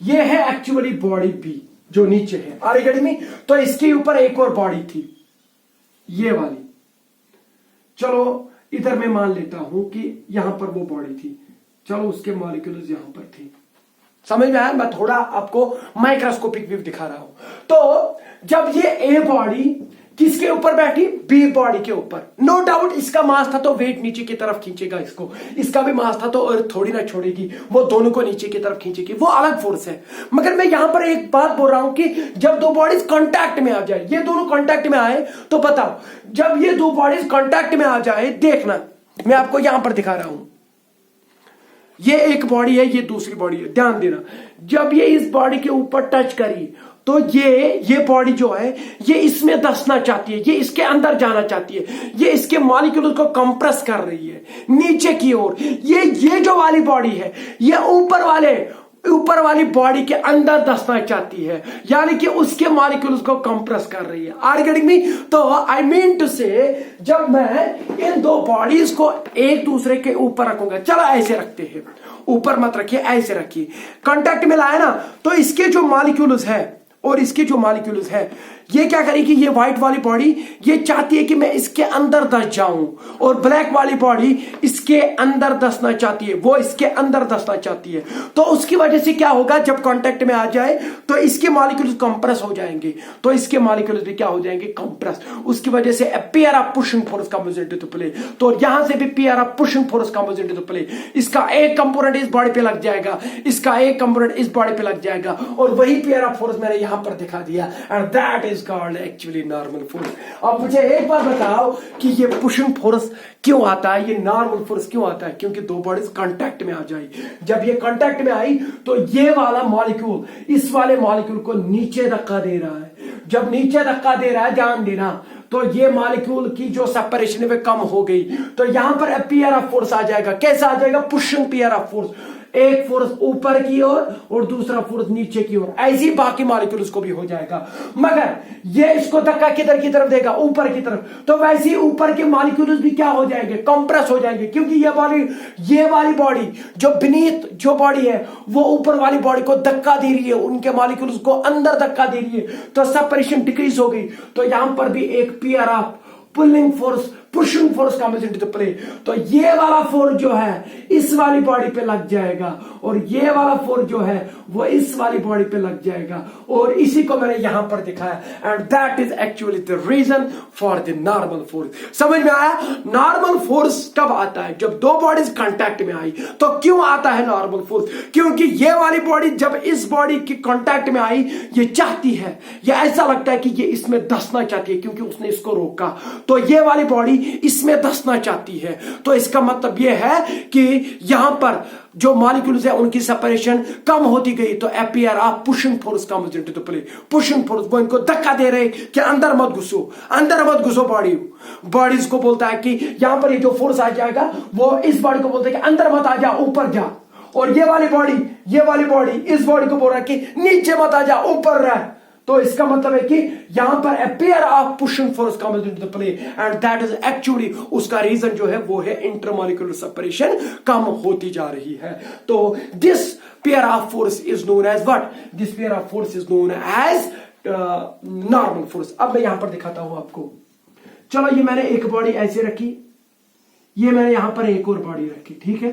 ये है एक्चुअली बॉडी बी जो नीचे है, आ रही गाड़ी में। तो इसके ऊपर एक और बॉडी थी, ये वाली। चलो इधर मैं मान लेता हूं कि यहां पर वो बॉडी थी, चलो उसके मॉलिक्यूल्स यहां पर थी। समझ में आया? मैं थोड़ा आपको माइक्रोस्कोपिक व्यू दिखा रहा हूं। तो जब ये ए बॉडी किसके ऊपर बैठी? बी बॉडी के ऊपर। नो डाउट इसका मास था तो वेट नीचे की तरफ खींचेगा इसको, इसका भी मास था तो अर्थ थोड़ी ना छोड़ेगी, वो दोनों को नीचे की तरफ खींचेगी, वो अलग फोर्स है। मगर मैं यहां पर एक बात बोल रहा हूं कि जब दो बॉडीज कांटेक्ट में आ जाए, ये दोनों कांटेक्ट में आए, तो बताओ जब ये दो बॉडीज कांटेक्ट में आ जाए, देखना मैं आपको यहां पर दिखा रहा हूं, ये एक बॉडी है, ये दूसरी बॉडी है। ध्यान देना, जब ये इस बॉडी के ऊपर टच करी तो ये बॉडी जो है ये इसमें धंसना चाहती है, ये इसके अंदर जाना चाहती है, ये इसके मॉलिक्यूल्स को कंप्रेस कर रही है नीचे की ओर। ये जो वाली बॉडी है ये ऊपर वाली बॉडी के अंदर धंसना चाहती है, यानी कि उसके मॉलिक्यूल्स को कंप्रेस कर रही है। Are getting me? तो आई मीन टू से जब मैं इन दो बॉडीज को एक दूसरे के ऊपर रखूंगा, चलो ऐसे रखते हैं, ऊपर मत रखिए, ऐसे रखिए, कांटेक्ट में लाए ना, तो इसके जो मॉलिक्यूल्स है और इसके जो मॉलिक्यूल्स है ये क्या करेगी? ये व्हाइट वाली बॉडी ये चाहती है कि मैं इसके अंदर धंस जाऊं, और ब्लैक वाली बॉडी इसके अंदर धंसना चाहती है, वो इसके अंदर धंसना चाहती है। तो उसकी वजह से क्या होगा, जब कांटेक्ट में आ जाए तो इसके मॉलिक्यूल्स कंप्रेस हो जाएंगे, तो इसके मॉलिक्यूल्स भी क्या हो जाएंगे? कंप्रेस। उसकी वजह से pair of pushing force comes into the play. तो यहां से भी pair of pushing force comes into the play. इसका एक कंपोनेंट इस बॉडी पे लग जाएगा, इसका एक कंपोनेंट इस बॉडी पे लग जाएगा, और वही पेयर ऑफ फोर्स मैंने यहां पर दिखा दिया, and that is called actually normal force. अब मुझे एक बात बताओ कि ये पुशिंग फोर्स क्यों आता है, ये नॉर्मल फोर्स क्यों आता है? क्योंकि दो बॉडीज कांटेक्ट में आ जाए। जब ये कांटेक्ट में आई तो ये वाला मॉलिक्यूल इस वाले मॉलिक्यूल को नीचे धक्का दे रहा है। जब नीचे धक्का दे रहा है, ध्यान देना, तो ये मॉलिक्यूल की जो सेपरेशन है कम हो गई, तो यहां पर पेयर ऑफ फोर्स आ जाएगा। कैसा आ जाएगा? Pushing pair of force. एक फोर्स ऊपर की ओर और दूसरा फोर्स नीचे की ओर, ऐसी बाकी मॉलिक्यूल्स को भी हो जाएगा। मगर ये इसको धक्का किधर की तरफ देगा? ऊपर की तरफ। तो वैसे ही ऊपर के मॉलिक्यूल्स भी क्या हो जाएंगे? कंप्रेस हो जाएंगे, क्योंकि ये वाली बॉडी जो बीनीथ जो बॉडी है वो ऊपर वाली बॉडी को धक्का दे रही है, उनके मॉलिक्यूल्स को अंदर धक्का दे रही है, तो सेपरेशन डिक्रीज हो गई। तो यहां पर भी एक pair of pulling force pushing force comes into the play. तो ये वाला फोर्स जो है इस वाली बॉडी पे लग जाएगा, और ये वाला फोर्स जो है वो इस वाली बॉडी पे लग जाएगा, और इसी को मैंने यहां पर दिखाया, and that is actually the reason for the normal force. समझ में आया? नॉर्मल फोर्स कब आता है? जब दो बॉडीज कांटेक्ट में आई। तो क्यों आता है नॉर्मल फोर्स? क्योंकि ये वाली बॉडी जब इस बॉडी की कांटेक्ट में आई, ये चाहती है, ये ऐसा लगता है कि ये इसमें धंसना चाहती है, क्योंकि उसने इसको रोका, तो ये वाली बॉडी इसमें धंसना चाहती है। तो इसका मतलब यह है कि यहां पर जो मॉलिक्यूल्स है उनकी सेपरेशन कम होती गई, तो pair of pushing force comes into the play. Pushing force वो इनको धक्का दे रहे कि अंदर मत घुसो, अंदर मत घुसो। बॉडीज को बोलता है कि यहां पर ये जो फोर्स आ जाएगा वो इस बॉडी को बोलता है कि अंदर मत आ जा, ऊपर जा, और ये वाली बॉडी इस बॉडी को बोल रहा है कि नीचे मत आ जा, ऊपर रह। तो इसका मतलब है कि यहां पर pair of pushing force comes into the play and that is actually उसका रीजन जो है वो है इंटरमॉलिक्यूलर सेपरेशन कम होती जा रही है। तो this pair of force is known as what? This pair of force is known as normal force. अब मैं यहां पर दिखाता हूं आपको। चलो ये मैंने एक बॉडी ऐसे रखी, ये मैंने यहां पर एक और बॉडी रखी, ठीक है।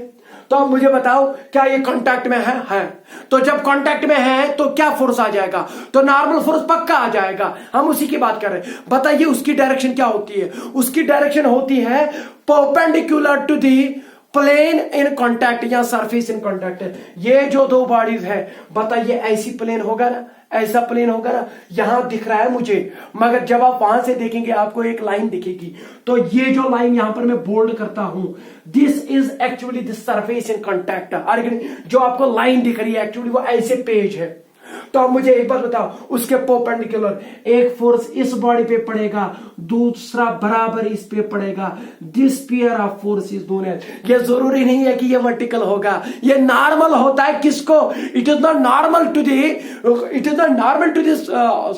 तो अब मुझे बताओ क्या ये कांटेक्ट में है? तो जब कांटेक्ट में है तो क्या फोर्स आ जाएगा? तो नॉर्मल फोर्स पक्का आ जाएगा। हम उसी की बात कर रहे हैं। बताइए उसकी डायरेक्शन क्या होती है? उसकी डायरेक्शन होती है perpendicular to the plane in contact या सरफेस इन कांटेक्ट। ये जो दो बॉडीज है, बताइए ऐसी प्लेन होगा ना, ऐसा प्लेन होगा ना, यहां दिख रहा है मुझे, मगर जब आप वहां से देखेंगे आपको एक लाइन दिखेगी। तो ये जो लाइन यहां पर मैं बोल्ड करता हूं, this is actually the surface in contact. जो आपको लाइन दिख रही है एक्चुअली वो ऐसे पेज है। तो अब मुझे एक बात बताओ, उसके परपेंडिकुलर एक फोर्स इस बॉडी पे पड़ेगा, दूसरा बराबर इस पे पड़ेगा। This pair of force is known as, ये जरूरी नहीं है कि ये वर्टिकल होगा, ये नॉर्मल होता है। किसको? It is not normal to this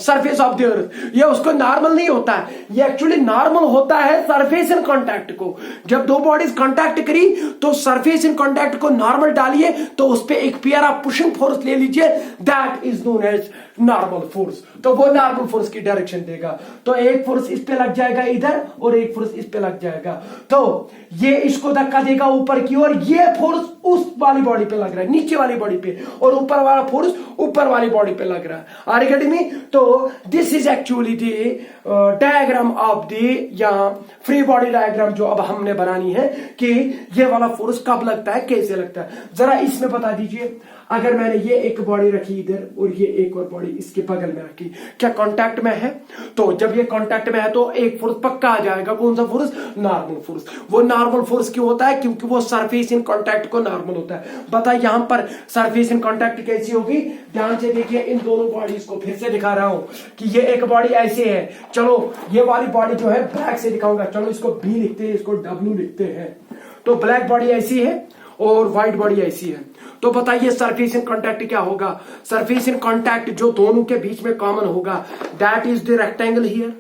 surface of the earth. ये उसको नॉर्मल नहीं होता है, ये एक्चुअली नॉर्मल होता है सरफेस इन कांटेक्ट को। जब दो बॉडीज कांटेक्ट करी तो सरफेस इन कांटेक्ट को नॉर्मल डालिए, तो उस पर एक पेयर ऑफ पुशिंग फोर्स ले लीजिए, that is known as normal force. तो वो नॉर्मल फोर्स की डायरेक्शन देगा। तो एक फोर्स इस पे लग जाएगा इधर और एक फोर्स इस पे लग जाएगा, तो ये इसको धक्का देगा ऊपर की ओर। ये फोर्स उस वाली बॉडी पे लग रहा है, नीचे वाली बॉडी पे, और ऊपर वाला फोर्स ऊपर वाली बॉडी पे लग रहा है। Are you getting me? तो this is actually the diagram of the या फ्री बॉडी डायग्राम जो अब हमने बनानी है कि ये वाला फोर्स कब लगता है, कैसे लगता है। जरा इसमें बता दीजिए, अगर मैंने ये एक बॉडी रखी इधर और ये एक और बॉडी इसके बगल में रखी, क्या कांटेक्ट में है? तो जब ये कांटेक्ट में है तो एक फोर्स पक्का आ जाएगा। कौन सा फोर्स? Normal force. वो नॉर्मल फोर्स क्यों होता है? क्योंकि वो सरफेस इन कांटेक्ट को नॉर्मल होता है। बता यहां पर सरफेस इन कांटेक्ट कैसी होगी? ध्यान से देखिए, इन दोनों बॉडीज को फिर से दिखा रहा हूं कि ये एक बॉडी ऐसे है। चलो ये वाली बॉडी जो है ब्लैक से दिखाऊंगा। चलो इसको बी लिखते हैं, इसको डब्ल्यू लिखते हैं। तो ब्लैक बॉडी ऐसी है और व्हाइट बॉडी ऐसी है। तो बताइए सरफेस इन कांटेक्ट क्या होगा? सरफेस इन कांटेक्ट जो दोनों के बीच में कॉमन होगा, that is the rectangle here.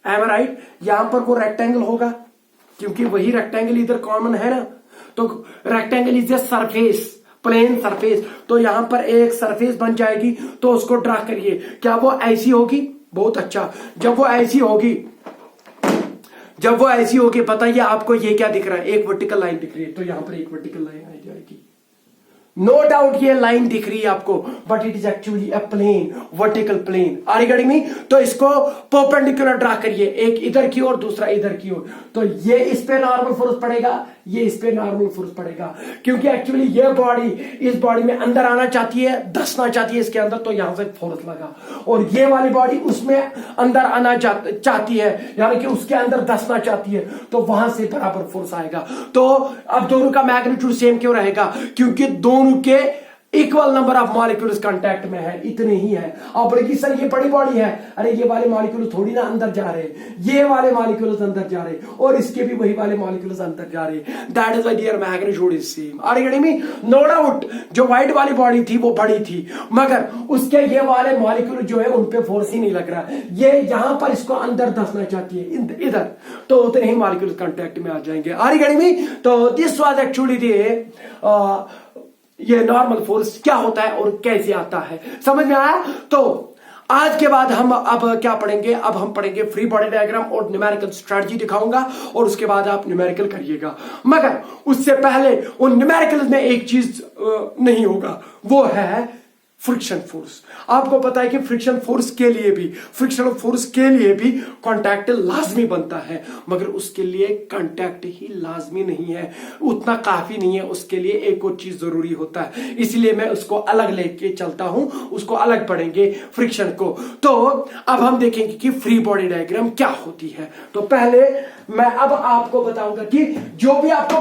Am I right? यहां पर वो रेक्टेंगल होगा क्योंकि वही रेक्टेंगल इधर कॉमन है ना। तो rectangle is a surface, plane surface. तो यहां पर एक सरफेस बन जाएगी, तो उसको ड्रा करिए। क्या वो ऐसी होगी? बहुत अच्छा। जब वो ऐसी होगी बताइए आपको ये क्या दिख रहा है? एक वर्टिकल लाइन दिख रही है, तो यहां पर एक वर्टिकल लाइन आ जाएगी। नो डाउट ये लाइन दिख रही है आपको, but it is actually a plane, vertical plane. Are you getting me? तो इसको परपेंडिकुलर ड्रा करिए, एक इधर की ओर दूसरा इधर की ओर। तो ये इस पे नॉर्मल फोर्स पड़ेगा, ये इस पे नॉर्मल फोर्स पड़ेगा, क्योंकि एक्चुअली ये बॉडी इस बॉडी में अंदर आना चाहती है, धंसना चाहती है इसके अंदर, तो यहां से फोर्स लगा। और ये वाली बॉडी उसमें अंदर आना चाहती है, यानी कि उसके अंदर धंसना चाहती है, तो वहां से बराबर फोर्स आएगा। तो अब दोनों का मैग्नीट्यूड सेम क्यों रहेगा? क्योंकि दोनों के equal number of molecules contact में है, इतने ही है। और बल्कि सर ये बड़ी बॉडी है, अरे ये वाले मॉलिक्यूल थोड़ी ना अंदर जा रहे, ये वाले मॉलिक्यूल्स अंदर जा रहे, और इसके भी वही वाले मॉलिक्यूल्स अंदर जा रहे। That is why their magnitude is same. Are you getting me? No doubt जो व्हाइट वाली बॉडी थी वो बड़ी थी, मगर उसके ये वाले मॉलिक्यूल जो है उन पे फोर्स ही नहीं लग रहा। ये यहां पर इसको अंदर धंसना चाहती है इधर, तो उतने ही मॉलिक्यूल्स कांटेक्ट में आ जाएंगे। Are you getting me? तो दिस वाज एक्चुअली ये नॉर्मल फोर्स क्या होता है और कैसे आता है, समझ में आया? तो आज के बाद हम अब क्या पढ़ेंगे? अब हम पढ़ेंगे फ्री बॉडी डायग्राम और न्यूमेरिकल स्ट्रेटजी दिखाऊंगा, और उसके बाद आप न्यूमेरिकल करिएगा। मगर उससे पहले उन न्यूमेरिकल में एक चीज नहीं होगा, वो है फ्रिक्शन फोर्स। आपको पता है कि फ्रिक्शन फोर्स के लिए भी कांटेक्ट लाजमी बनता है, मगर उसके लिए कांटेक्ट ही लाजमी नहीं है, उतना काफी नहीं है। उसके लिए एक और चीज जरूरी होता है, इसलिए मैं उसको अलग लेके चलता हूं, उसको अलग पढ़ेंगे फ्रिक्शन को। तो अब हम देखेंगे कि फ्री बॉडी डायग्राम क्या होती है। तो पहले मैं अब आपको बताऊंगा कि जो भी आपको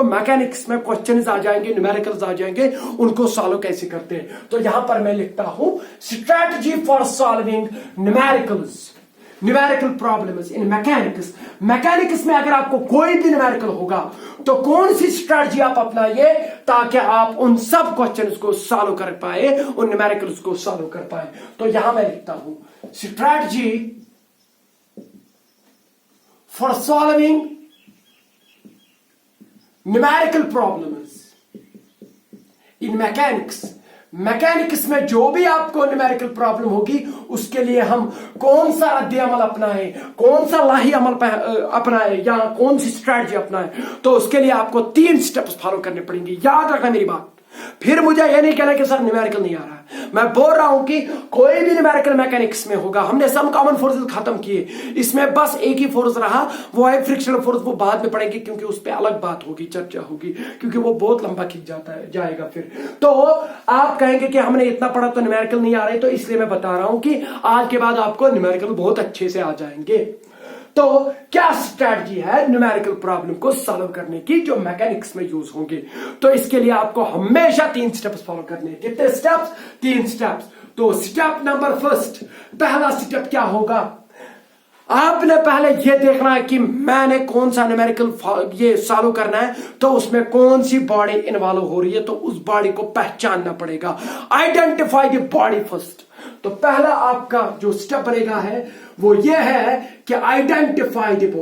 मैकेनिक्स में क्वेश्चंस आ जाएंगे, न्यूमेरिकल्स आ जाएंगे, उनको सॉल्व कैसे करते हैं। तो यहां पर मैं लिखता हूं strategy for solving numericals. Numerical problems in mechanics में अगर आपको कोई भी न्यूमेरिकल होगा तो कौन सी स्ट्रैटेजी आप अपनाइए ताकि आप उन सब क्वेश्चंस को सॉल्व कर पाए, उन न्यूमेरिकल्स को सॉल्व कर पाए। तो यहां मैं लिखता हूं strategy for solving numerical problems in mechanics में जो भी आपको न्यूमेरिकल प्रॉब्लम होगी उसके लिए हम कौन सा रद्द अमल अपनाए, कौन सा लाही अमल अपनाए या कौन सी स्ट्रैटेजी अपनाए, तो उसके लिए आपको 3 स्टेप्स फॉलो करने पड़ेंगे। याद रखना मेरी बात। फिर मुझे यह नहीं कहना कि सर न्यूमेरिकल नहीं आ रहा है। मैं बोल रहा हूं कि कोई भी न्यूमेरिकल मैकेनिक्स में होगा, हमने सम कॉमन फोर्सेस खत्म किए, इसमें बस एक ही फोर्स रहा, वो है फ्रिक्शनल फोर्स। वो बाद में पढ़ेंगे क्योंकि उस पर अलग बात होगी, चर्चा होगी, क्योंकि वो बहुत लंबा खींच जाएगा फिर। तो आप कहेंगे कि हमने इतना पढ़ा तो न्यूमेरिकल नहीं आ रहे, तो इसलिए मैं बता रहा हूं कि आज के बाद आपको न्यूमेरिकल बहुत अच्छे से आ जाएंगे। तो क्या स्ट्रैटेजी है न्यूमेरिकल प्रॉब्लम को सॉल्व करने की जो मैकेनिक्स में यूज होंगे? तो इसके लिए आपको हमेशा 3 स्टेप्स फॉलो करने हैं। कितने स्टेप्स? 3 स्टेप्स। तो स्टेप नंबर फर्स्ट, पहला स्टेप क्या होगा? आपने पहले यह देखना है कि मैंने कौन सा न्यूमेरिकल ये सॉल्व करना है, तो उसमें कौन सी बॉडी इन्वॉल्व हो रही है, तो उस बॉडी को पहचानना पड़ेगा। Identify the body first. तो पहला आपका जो स्टेप बनेगा है वो ये है कि आइडेंटिफाई द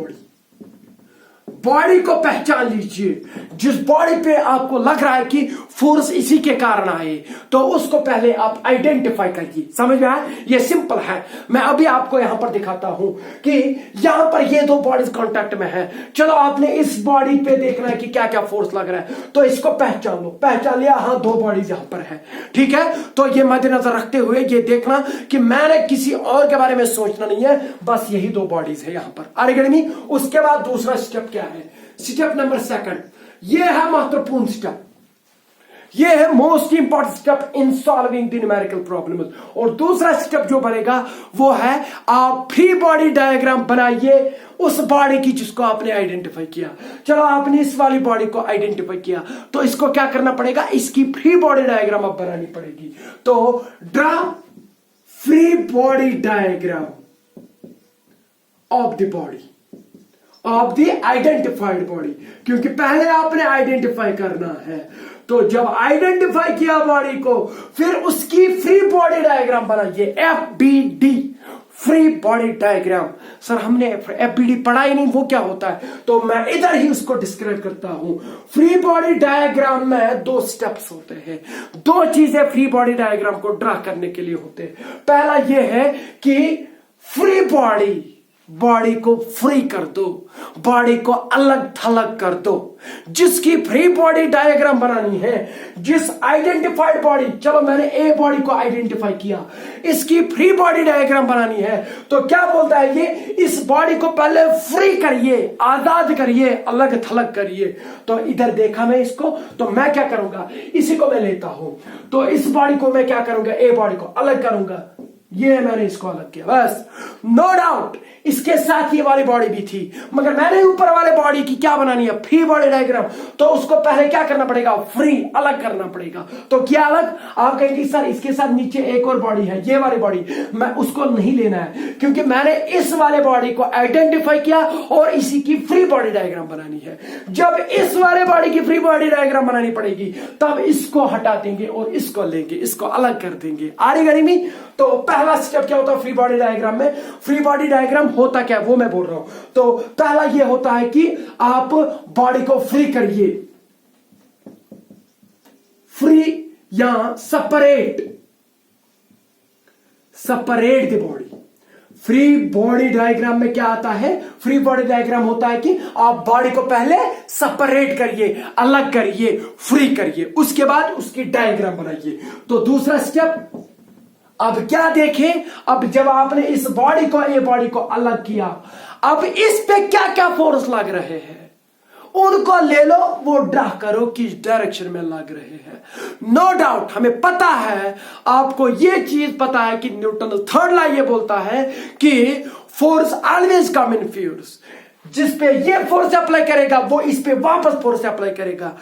बॉडी को पहचान लीजिए। जिस बॉडी पे आपको लग रहा है कि फोर्स इसी के कारण आए, तो उसको पहले आप आइडेंटिफाई करिए। समझ में आया? ये सिंपल है। मैं अभी आपको यहां पर दिखाता हूं कि यहां पर ये 2 बॉडीज कांटेक्ट में है। चलो आपने इस बॉडी पे देखना है कि क्या क्या फोर्स लग रहा है, तो इसको पहचान लो। पहचान लिया? हाँ, 2 बॉडीज यहां पर है। ठीक है, तो ये मद्देनजर रखते हुए ये देखना कि मैंने किसी और के बारे में सोचना नहीं है, बस यही 2 बॉडीज है यहां पर। अरे गणमी, उसके बाद दूसरा स्टेप क्या है? स्टेप नंबर 2, यह है महत्वपूर्ण स्टेप, यह है most important step in solving the numerical problem. और दूसरा स्टेप जो बनेगा वो है आप फ्री बॉडी डायग्राम बनाइए उस बॉडी की जिसको आपने आइडेंटिफाई किया। चलो आपने इस वाली बॉडी को आइडेंटिफाई किया, तो इसको क्या करना पड़ेगा? इसकी फ्री बॉडी डायग्राम अब बनानी पड़ेगी। तो draw free body diagram of the body of the identified body, क्योंकि पहले आपने आइडेंटिफाई करना है। तो जब आइडेंटिफाई किया बॉडी को, फिर उसकी फ्री बॉडी डायग्राम बनाइए। FBD, free body diagram. Sir हमने FBD पढ़ा ही नहीं, वो क्या होता है? तो मैं इधर ही उसको डिस्क्राइब करता हूं। फ्री बॉडी डायग्राम में 2 स्टेप्स होते हैं, 2 चीजें फ्री बॉडी डायग्राम को ड्रा करने के लिए होते हैं। पहला यह है कि फ्री बॉडी को फ्री कर दो, बॉडी को अलग थलग कर दो। जिसकी फ्री बॉडी डायग्राम बनानी है, जिस आइडेंटिफाइड बॉडी, चलो मैंने ए बॉडी को आइडेंटिफाई किया, इसकी फ्री बॉडी डायग्राम बनानी है, तो क्या बोलता है ये? इस बॉडी को पहले फ्री करिए, आजाद करिए, अलग थलग करिए। तो इधर देखा मैं इसको, तो मैं क्या करूंगा? इसी को मैं लेता हूं, तो इस बॉडी को मैं क्या करूंगा? ए बॉडी को अलग करूंगा, ये मैंने इसको अलग किया बस। नो डाउट इसके साथ ये वाली बॉडी भी थी, मगर मैंने ऊपर वाले बॉडी की क्या बनानी है? Free body diagram. तो उसको पहले क्या करना पड़ेगा? फ्री, अलग करना पड़ेगा। तो क्या अलग? आप कहेंगे सर इसके साथ नीचे एक और बॉडी है, ये वाली बॉडी, मैं उसको नहीं लेना है, क्योंकि मैंने इस वाले बॉडी को आइडेंटिफाई किया और इसी की फ्री बॉडी डायग्राम बनानी है। जब इस वाले बॉडी की फ्री बॉडी डायग्राम बनानी पड़ेगी, तब इसको हटा देंगे और इसको लेंगे, इसको अलग कर देंगे। आ रही गणित में? तो पहला स्टेप क्या होता है फ्री बॉडी डायग्राम में? फ्री बॉडी डायग्राम होता क्या वो मैं बोल रहा हूं। तो पहला ये होता है कि आप बॉडी को फ्री करिए, फ्री या separate the body. Free body diagram में क्या आता है? फ्री बॉडी डायग्राम होता है कि आप बॉडी को पहले सेपरेट करिए, अलग करिए, फ्री करिए, उसके बाद उसकी डायग्राम बनाइए। तो दूसरा स्टेप, अब क्या देखें? अब जब आपने इस बॉडी को, ये बॉडी को अलग किया, अब इस पे क्या क्या फोर्स लग रहे हैं उनको ले लो, वो ड्रा करो किस डायरेक्शन में लग रहे हैं। नो डाउट हमें पता है, आपको ये चीज पता है कि न्यूटन थर्ड लॉ ये बोलता है कि force always come in force. जिस पे ये फोर्स अप्लाई करेगा वो इस पे वापस फोर्स अप्लाई करेगा।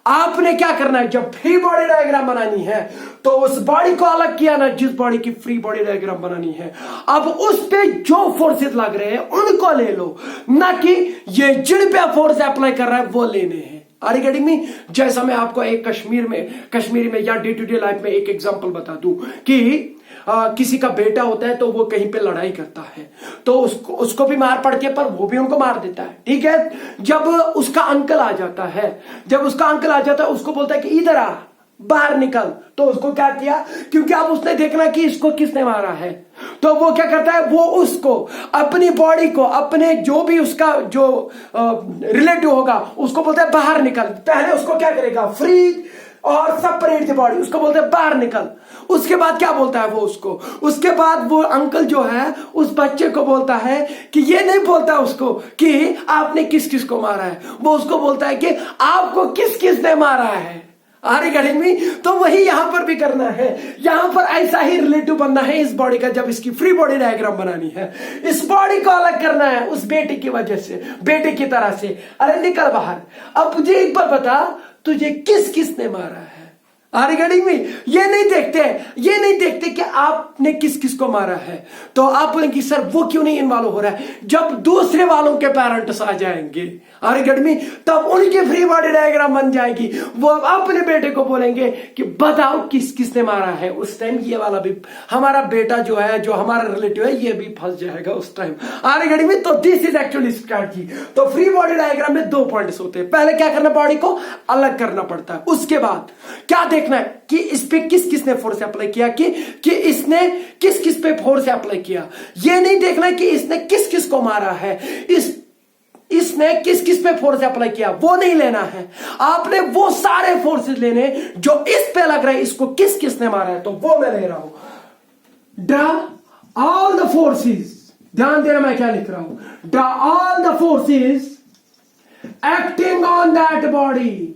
आपने क्या करना है, जब फ्री बॉडी डायग्राम बनानी है तो उस बॉडी को अलग किया ना, जिस बॉडी की फ्री बॉडी डायग्राम बनानी है, अब उस पे जो फोर्सेस लग रहे हैं उनको ले लो, ना कि ये जिन पे फोर्स अप्लाई कर रहा है वो लेने हैं। Are getting me? जैसा मैं आपको एक कश्मीरी में या डे टू डे लाइफ में एक एग्जांपल बता दूं कि किसी का बेटा होता है तो वो कहीं पे लड़ाई करता है तो उसको भी मार पड़ती है, पर वो भी उनको मार देता है, ठीक है। जब उसका अंकल आ जाता है, उसको बोलता है कि इधर आ, बाहर निकल, तो उसको क्या किया, क्योंकि अब उसने देखना कि इसको किसने मारा है, तो वो क्या करता है, वो उसको अपनी बॉडी को, अपने जो भी उसका जो रिलेटिव होगा उसको बोलता है बाहर निकल। पहले उसको क्या करेगा, फ्री और सेपरेट द बॉडी, उसको बोलते हैं बाहर निकल। उसके बाद क्या बोलता है वो उसके बाद वो अंकल जो है उस बच्चे को बोलता है कि ये नहीं बोलता उसको कि आपने किस किस को मारा है, वो उसको बोलता है कि आपको किस किस ने मारा है। आरे गेटिंग मी? तो वही यहां पर भी करना है, यहां पर ऐसा ही रिलेटिव बनना है इस बॉडी का। जब इसकी फ्री बॉडी डायग्राम बनानी है, इस बॉडी को अलग करना है उस बेटे की वजह से, बेटे की तरह से। अरे निकल बाहर, अब मुझे एक बार बता, तुझे किस किसने मारा है। Are getting me? ये नहीं देखते कि आपने किस किस को मारा है। तो आप बोलेंगे सर वो क्यों नहीं इन्वॉल्व हो रहा है, जब दूसरे वालों के पेरेंट्स आ जाएंगे, आर गेट मी, तब उनकी फ्री बॉडी डायग्राम बन जाएगी। वो अपने बेटे को बोलेंगे कि बताओ किस किसने मारा है। उस टाइम ये वाला भी हमारा बेटा जो है, जो हमारा रिलेटिव है, ये भी फंस जाएगा उस टाइम। Are get me? तो दिस इज एक्चुअली स्ट्रैटेजी। तो फ्री बॉडी डायग्राम में 2 पॉइंट्स होते हैं। पहले क्या करना, बॉडी को अलग करना पड़ता है। उसके बाद क्या देखना है कि इस पे किस किसने फोर्स अप्लाई किया, कि इसने किस किस पे फोर्स अप्लाई किया। ये नहीं देखना कि इसने किस किस को मारा है, इसने किस किस पे फोर्स अप्लाई किया, वो नहीं लेना है। आपने वो सारे फोर्सेस लेने जो इस पे लग रहे हैं, इसको किस किसने मारा है, तो वो मैं ले रहा हूं। ड्रा ऑल द फोर्सेस, ध्यान देना मैं क्या लिख रहा हूं, draw all the forces acting on that body.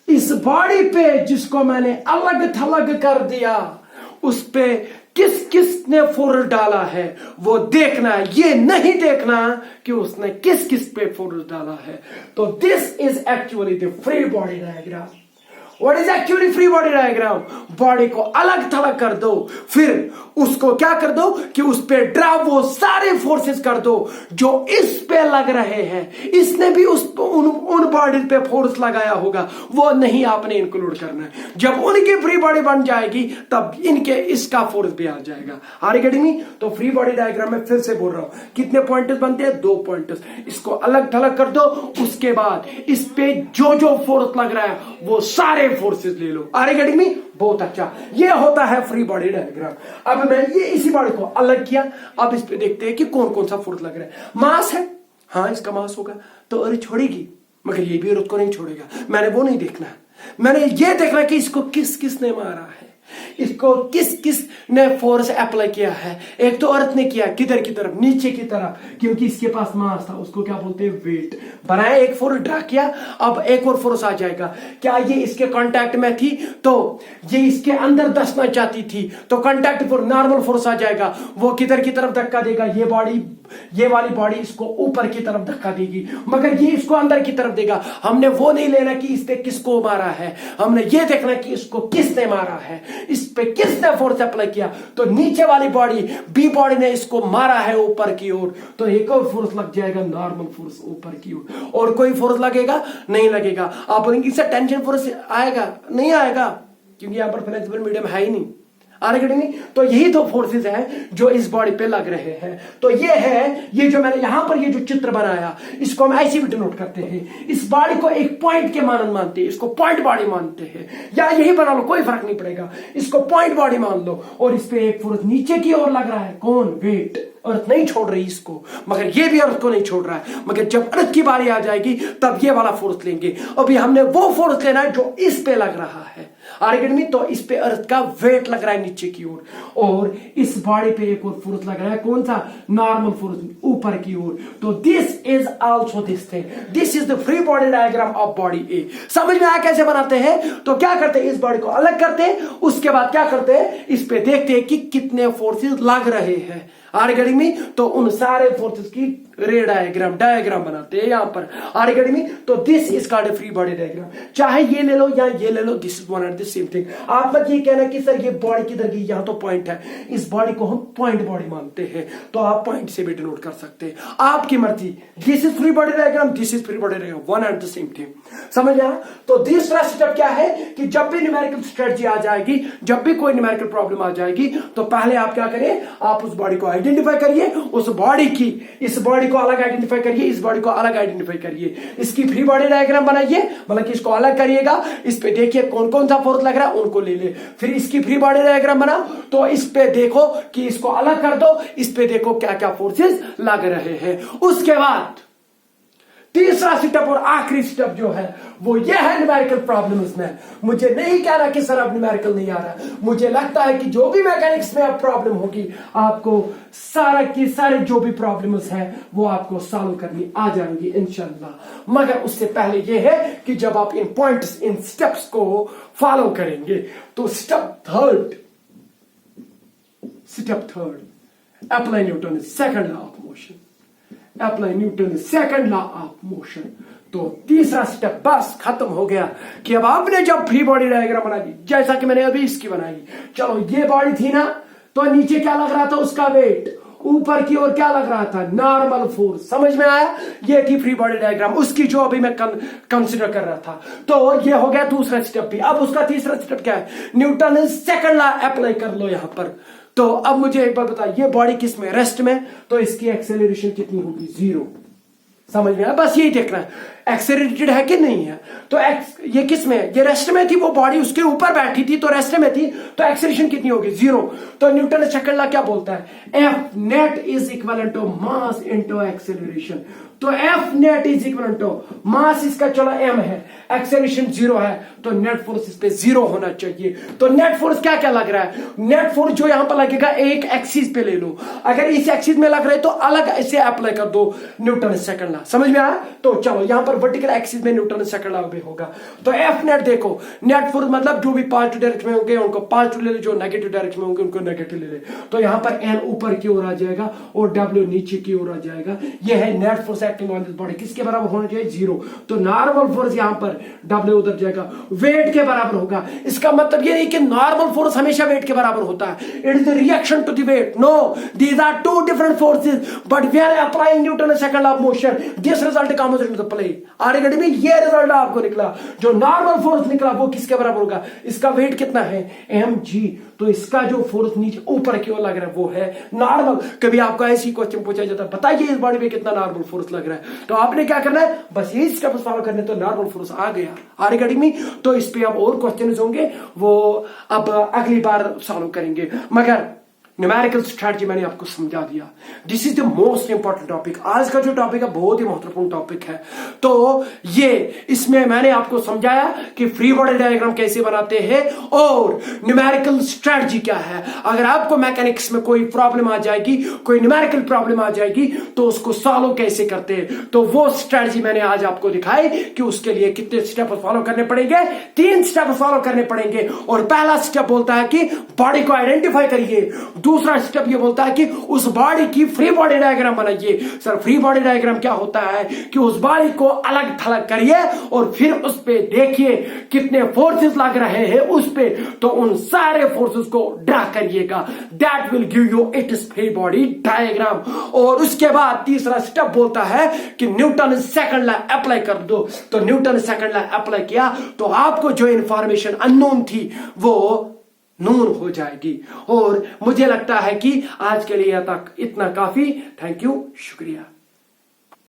इस बॉडी पे जिसको मैंने अलग थलग कर दिया, उस पे किस किसने फोर्स डाला है वो देखना है। ये नहीं देखना कि उसने किस किस पे फोर्स डाला है। तो this is actually the free body diagram. What is actually free body diagram? Body को अलग थलग कर दो, फिर उसको क्या कर दो कि उस पे ड्रा वो सारे फोर्सेस कर दो जो इस पे लग रहे हैं। इसने भी उन बॉडी पे फोर्स लगाया होगा, वो नहीं आपने इंक्लूड करना है। जब उनकी फ्री बॉडी बन जाएगी तब इनके इसका फोर्स भी आ जाएगा। Are you getting me? तो फ्री बॉडी डायग्राम में फिर से बोल रहा हूं, कितने पॉइंट्स बनते हैं, 2 पॉइंट्स। इसको अलग थलग कर दो, उसके बाद इस पे जो जो फोर्स लग रहा है वो सारे फोर्सेस ले लो। Are you getting me? बहुत अच्छा, ये होता है फ्री बॉडी डायग्राम। अब मैं ये इसी बॉडी को अलग किया, अब इस पे देखते हैं कि कौन कौन सा फोर्स लग रहा है। मास है, हाँ इसका मास होगा तो अर्थ छोड़ेगी, मगर ये भी अर्थ को नहीं छोड़ेगा। मैंने वो नहीं देखना, मैंने ये देखना कि इसको किस किसने मारा है, इसको किस किस ने फोर्स अप्लाई किया है। एक तो अर्थ ने किया, किधर की तरफ, नीचे की तरफ, क्योंकि इसके पास मास था, उसको क्या बोलते हैं, वेट। बनाया, एक फोर्स ड्रा किया, अब एक और फोर्स आ जाएगा। क्या ये इसके कांटेक्ट में थी तो ये इसके अंदर धंसना चाहती थी, तो कांटेक्ट फोर्स, नॉर्मल फोर्स आ जाएगा। वो किधर की तरफ धक्का देगा, ये बॉडी, ये वाली बॉडी इसको ऊपर की तरफ धक्का देगी, मगर ये इसको अंदर की तरफ देगा। हमने वो नहीं लेना कि इसने किसको मारा है, हमने ये देखना कि इसको किसने मारा है, इस पे किसने फोर्स अप्लाई किया। तो नीचे वाली बॉडी, बी बॉडी ने इसको मारा है ऊपर की ओर, तो एक और फोर्स लग जाएगा, नॉर्मल फोर्स ऊपर की ओर। और कोई फोर्स लगेगा नहीं लगेगा। आप बोलेंगे इससे टेंशन फोर्स आएगा, नहीं आएगा, क्योंकि यहां पर फ्लेक्सिबल मीडियम है ही नहीं। तो यही 2 फोर्सेस हैं जो इस बॉडी पे लग रहे हैं। तो ये है, ये जो मैंने यहां पर ये जो चित्र बनाया, इसको हम ऐसे भी डिनोट करते हैं। इस बॉडी को एक पॉइंट के मानन मानते हैं, इसको पॉइंट बॉडी मानते हैं, या यही बना लो, कोई फर्क नहीं पड़ेगा। इसको पॉइंट बॉडी मान लो, और इस पे एक फोर्स नीचे की ओर लग रहा है, कौन, वेट। अर्थ नहीं छोड़ रही इसको, मगर ये भी अर्थ को नहीं छोड़ रहा है। मगर जब अर्थ की बारी आ जाएगी तब ये वाला फोर्स लेंगे। अभी हमने वो फोर्स लेना है जो इस पे लग रहा है। आर्गेट में तो इस पे अर्थ का वेट लग रहा है नीचे की ओर, और इस बॉडी पे एक और फोर्स लग रहा है, कौन सा, नॉर्मल फोर्स ऊपर की ओर। तो this is also this thing, this is the free body diagram of body A. समझ में आया कैसे बनाते हैं? तो क्या करते हैं, इस बॉडी को अलग करते हैं, उसके बाद क्या करते हैं, इस पे देखते हैं कि कितने फोर्सेस लग रहे हैं। Are getting me? तो उन सारे फोर्सेस की रे डायग्राम बनाते हैं यहां पर। Are getting me? तो this is called free body diagram. चाहे ये ले लो या ये ले लो, this is one and the same thing. आप मत ये कहना कि सर ये बॉडी किधर गई, यहां तो पॉइंट है, इस बॉडी को हम पॉइंट बॉडी मानते हैं, तो आप पॉइंट से भी डिनोट कर सकते हैं, आपकी मर्जी। This is free body diagram, this is free body diagram, one and the same thing. समझ आया? तो दूसरा स्टेप क्या है कि जब भी न्यूमेरिकल स्ट्रेटजी आ जाएगी, जब भी कोई न्यूमेरिकल प्रॉब्लम आ जाएगी, तो पहले आप क्या करिए, आप उस बॉडी को आइडेंटिफाई करिए, उस बॉडी की, इस बॉडी को अलग आइडेंटिफाई करिए, इस बॉडी को अलग आइडेंटिफाई करिए, इसकी फ्री बॉडी डायग्राम बनाइए, मतलब कि इसको अलग करिएगा, इस पे देखिए कौन कौन सा फोर्स लग रहा है, उनको ले ले। फिर इसकी फ्री बॉडी डायग्राम बनाओ, तो इस पे देखो कि इसको अलग कर दो, इस पे देखो क्या क्या फोर्सेस लग रहे हैं। उसके बाद तीसरा स्टेप और आखिरी स्टेप जो है वो ये है न्यूमेरिकल प्रॉब्लम्स में। मुझे नहीं कह रहा कि सर अब न्यूमेरिकल नहीं आ रहा, मुझे लगता है कि जो भी मैकेनिक्स में अब प्रॉब्लम होगी, आपको सारा की सारी जो भी प्रॉब्लम्स है वो आपको सॉल्व करनी आ जाएंगी इंशाल्लाह। मगर उससे पहले ये है कि जब आप इन पॉइंट्स, इन स्टेप्स को फॉलो करेंगे, तो step third, apply Newton second law of motion, apply Newton second law of motion. तो तीसरा स्टेप बस खत्म हो गया कि अब आपने जब फ्री बॉडी डायग्राम बना दी, जैसा कि मैंने अभी इसकी बनाई, चलो ये बॉडी थी ना, तो नीचे क्या लग रहा था उसका वेट, ऊपर की ओर क्या लग रहा था, नॉर्मल फोर्स। समझ में आया? ये थी फ्री बॉडी डायग्राम, उसकी जो अभी मैं कंसिडर कर रहा था। तो ये हो गया दूसरा स्टेप भी। अब उसका तीसरा स्टेप क्या है, न्यूटन सेकंड लॉ अप्लाई कर लो यहां पर। तो अब मुझे एक बार बताइए, ये बॉडी किस में, रेस्ट में, तो इसकी एक्सेलरेशन कितनी होगी, 0। समझ में आया? बस यही देखना है, एक्सेलरेटेड है कि नहीं है। तो ये किस में है, ये रेस्ट में थी, वो बॉडी उसके ऊपर बैठी थी तो रेस्ट में थी, तो एक्सेलरेशन कितनी होगी, 0। तो न्यूटन सेकंड लॉ क्या बोलता है, F net is equal to mass into acceleration. तो F net is equal to mass, इसका चलो m है, एक्सेलरेशन 0 है, तो नेट फोर्स इस पे 0 होना चाहिए। तो नेट फोर्स क्या क्या लग रहा है, नेट फोर्स जो यहां पर लगेगा एक एक्सिस पे ले लो, अगर इस एक्सिस में लग रहा है तो अलग ऐसे अप्लाई कर दो न्यूटन सेकंड लॉ। समझ में आया? तो चलो यहां पर वर्टिकल एक्सिस में न्यूटन सेकंड लॉ भी होगा। तो एफ नेट देखो, नेट फोर्स मतलब जो भी पॉजिटिव डायरेक्शन में होंगे उनको पॉजिटिव ले ले, जो नेगेटिव डायरेक्शन में होंगे उनको नेगेटिव ले ले। तो यहां पर एन ऊपर की ओर आ जाएगा और डब्ल्यू नीचे की ओर आ जाएगा। यह है net force acting on this body, किसके बराबर होना चाहिए, 0। तो नॉर्मल फोर्स यहां पर डब्ल्यू उधर जाएगा, वेट के बराबर होगा। इसका मतलब ये नहीं कि नॉर्मल फोर्स हमेशा वेट के बराबर होता है, it is the reaction to the weight. No, these are two different forces, but we are applying Newton second law of motion, this result comes into the play. आरएगडी में ये रिजल्ट आपको निकला, जो नॉर्मल फोर्स निकला वो किसके बराबर होगा, इसका वेट कितना है, mg। तो इसका जो फोर्स नीचे ऊपर की ओर लग रहा है वो है नॉर्मल। कभी आपको ऐसी क्वेश्चन पूछा जाता है, बताइए इस बॉडी में कितना नॉर्मल फोर्स लग रहा है, तो आपने क्या करना है, बस यही स्टेप्स फॉलो करने, तो नॉर्मल फोर्स आ गया आरएगडी में। तो इस पे अब और क्वेश्चन होंगे, वो अब अगली बार सॉल्व करेंगे। मगर न्यूमेरिकल स्ट्रैटेजी मैंने आपको समझा दिया। This is the most important topic. आज का जो टॉपिक है बहुत ही महत्वपूर्ण टॉपिक है। तो ये इसमें मैंने आपको समझाया कि फ्री बॉडी डायग्राम कैसे बनाते हैं और न्यूमेरिकल स्ट्रैटेजी क्या है। अगर आपको मैकेनिक्स में कोई प्रॉब्लम आ जाएगी, कोई न्यूमेरिकल प्रॉब्लम आ जाएगी, तो उसको सॉल्व कैसे करते हैं, तो वो स्ट्रैटेजी मैंने आज आपको दिखाई कि उसके लिए कितने स्टेप फॉलो करने पड़ेंगे, 3 स्टेप फॉलो करने पड़ेंगे। और पहला स्टेप बोलता है कि बॉडी को आइडेंटिफाई करिए, दूसरा स्टेप ये बोलता है कि उस बॉडी की फ्री बॉडी डायग्राम बनाइए। सर फ्री बॉडी डायग्राम क्या होता है कि उस बॉडी को अलग थलग करिए और फिर उस पे देखिए कितने फोर्सेस लग रहे हैं उस पे, तो उन सारे फोर्सेस को ड्रा करिएगा, that will give you it's free body diagram. और उसके बाद तीसरा स्टेप बोलता है कि न्यूटन सेकंड लॉ अप्लाई कर दो। तो न्यूटन सेकंड लॉ अप्लाई किया तो आपको जो इंफॉर्मेशन अननोन थी वो नून हो जाएगी। और मुझे लगता है कि आज के लिए तक इतना काफी। थैंक यू, शुक्रिया।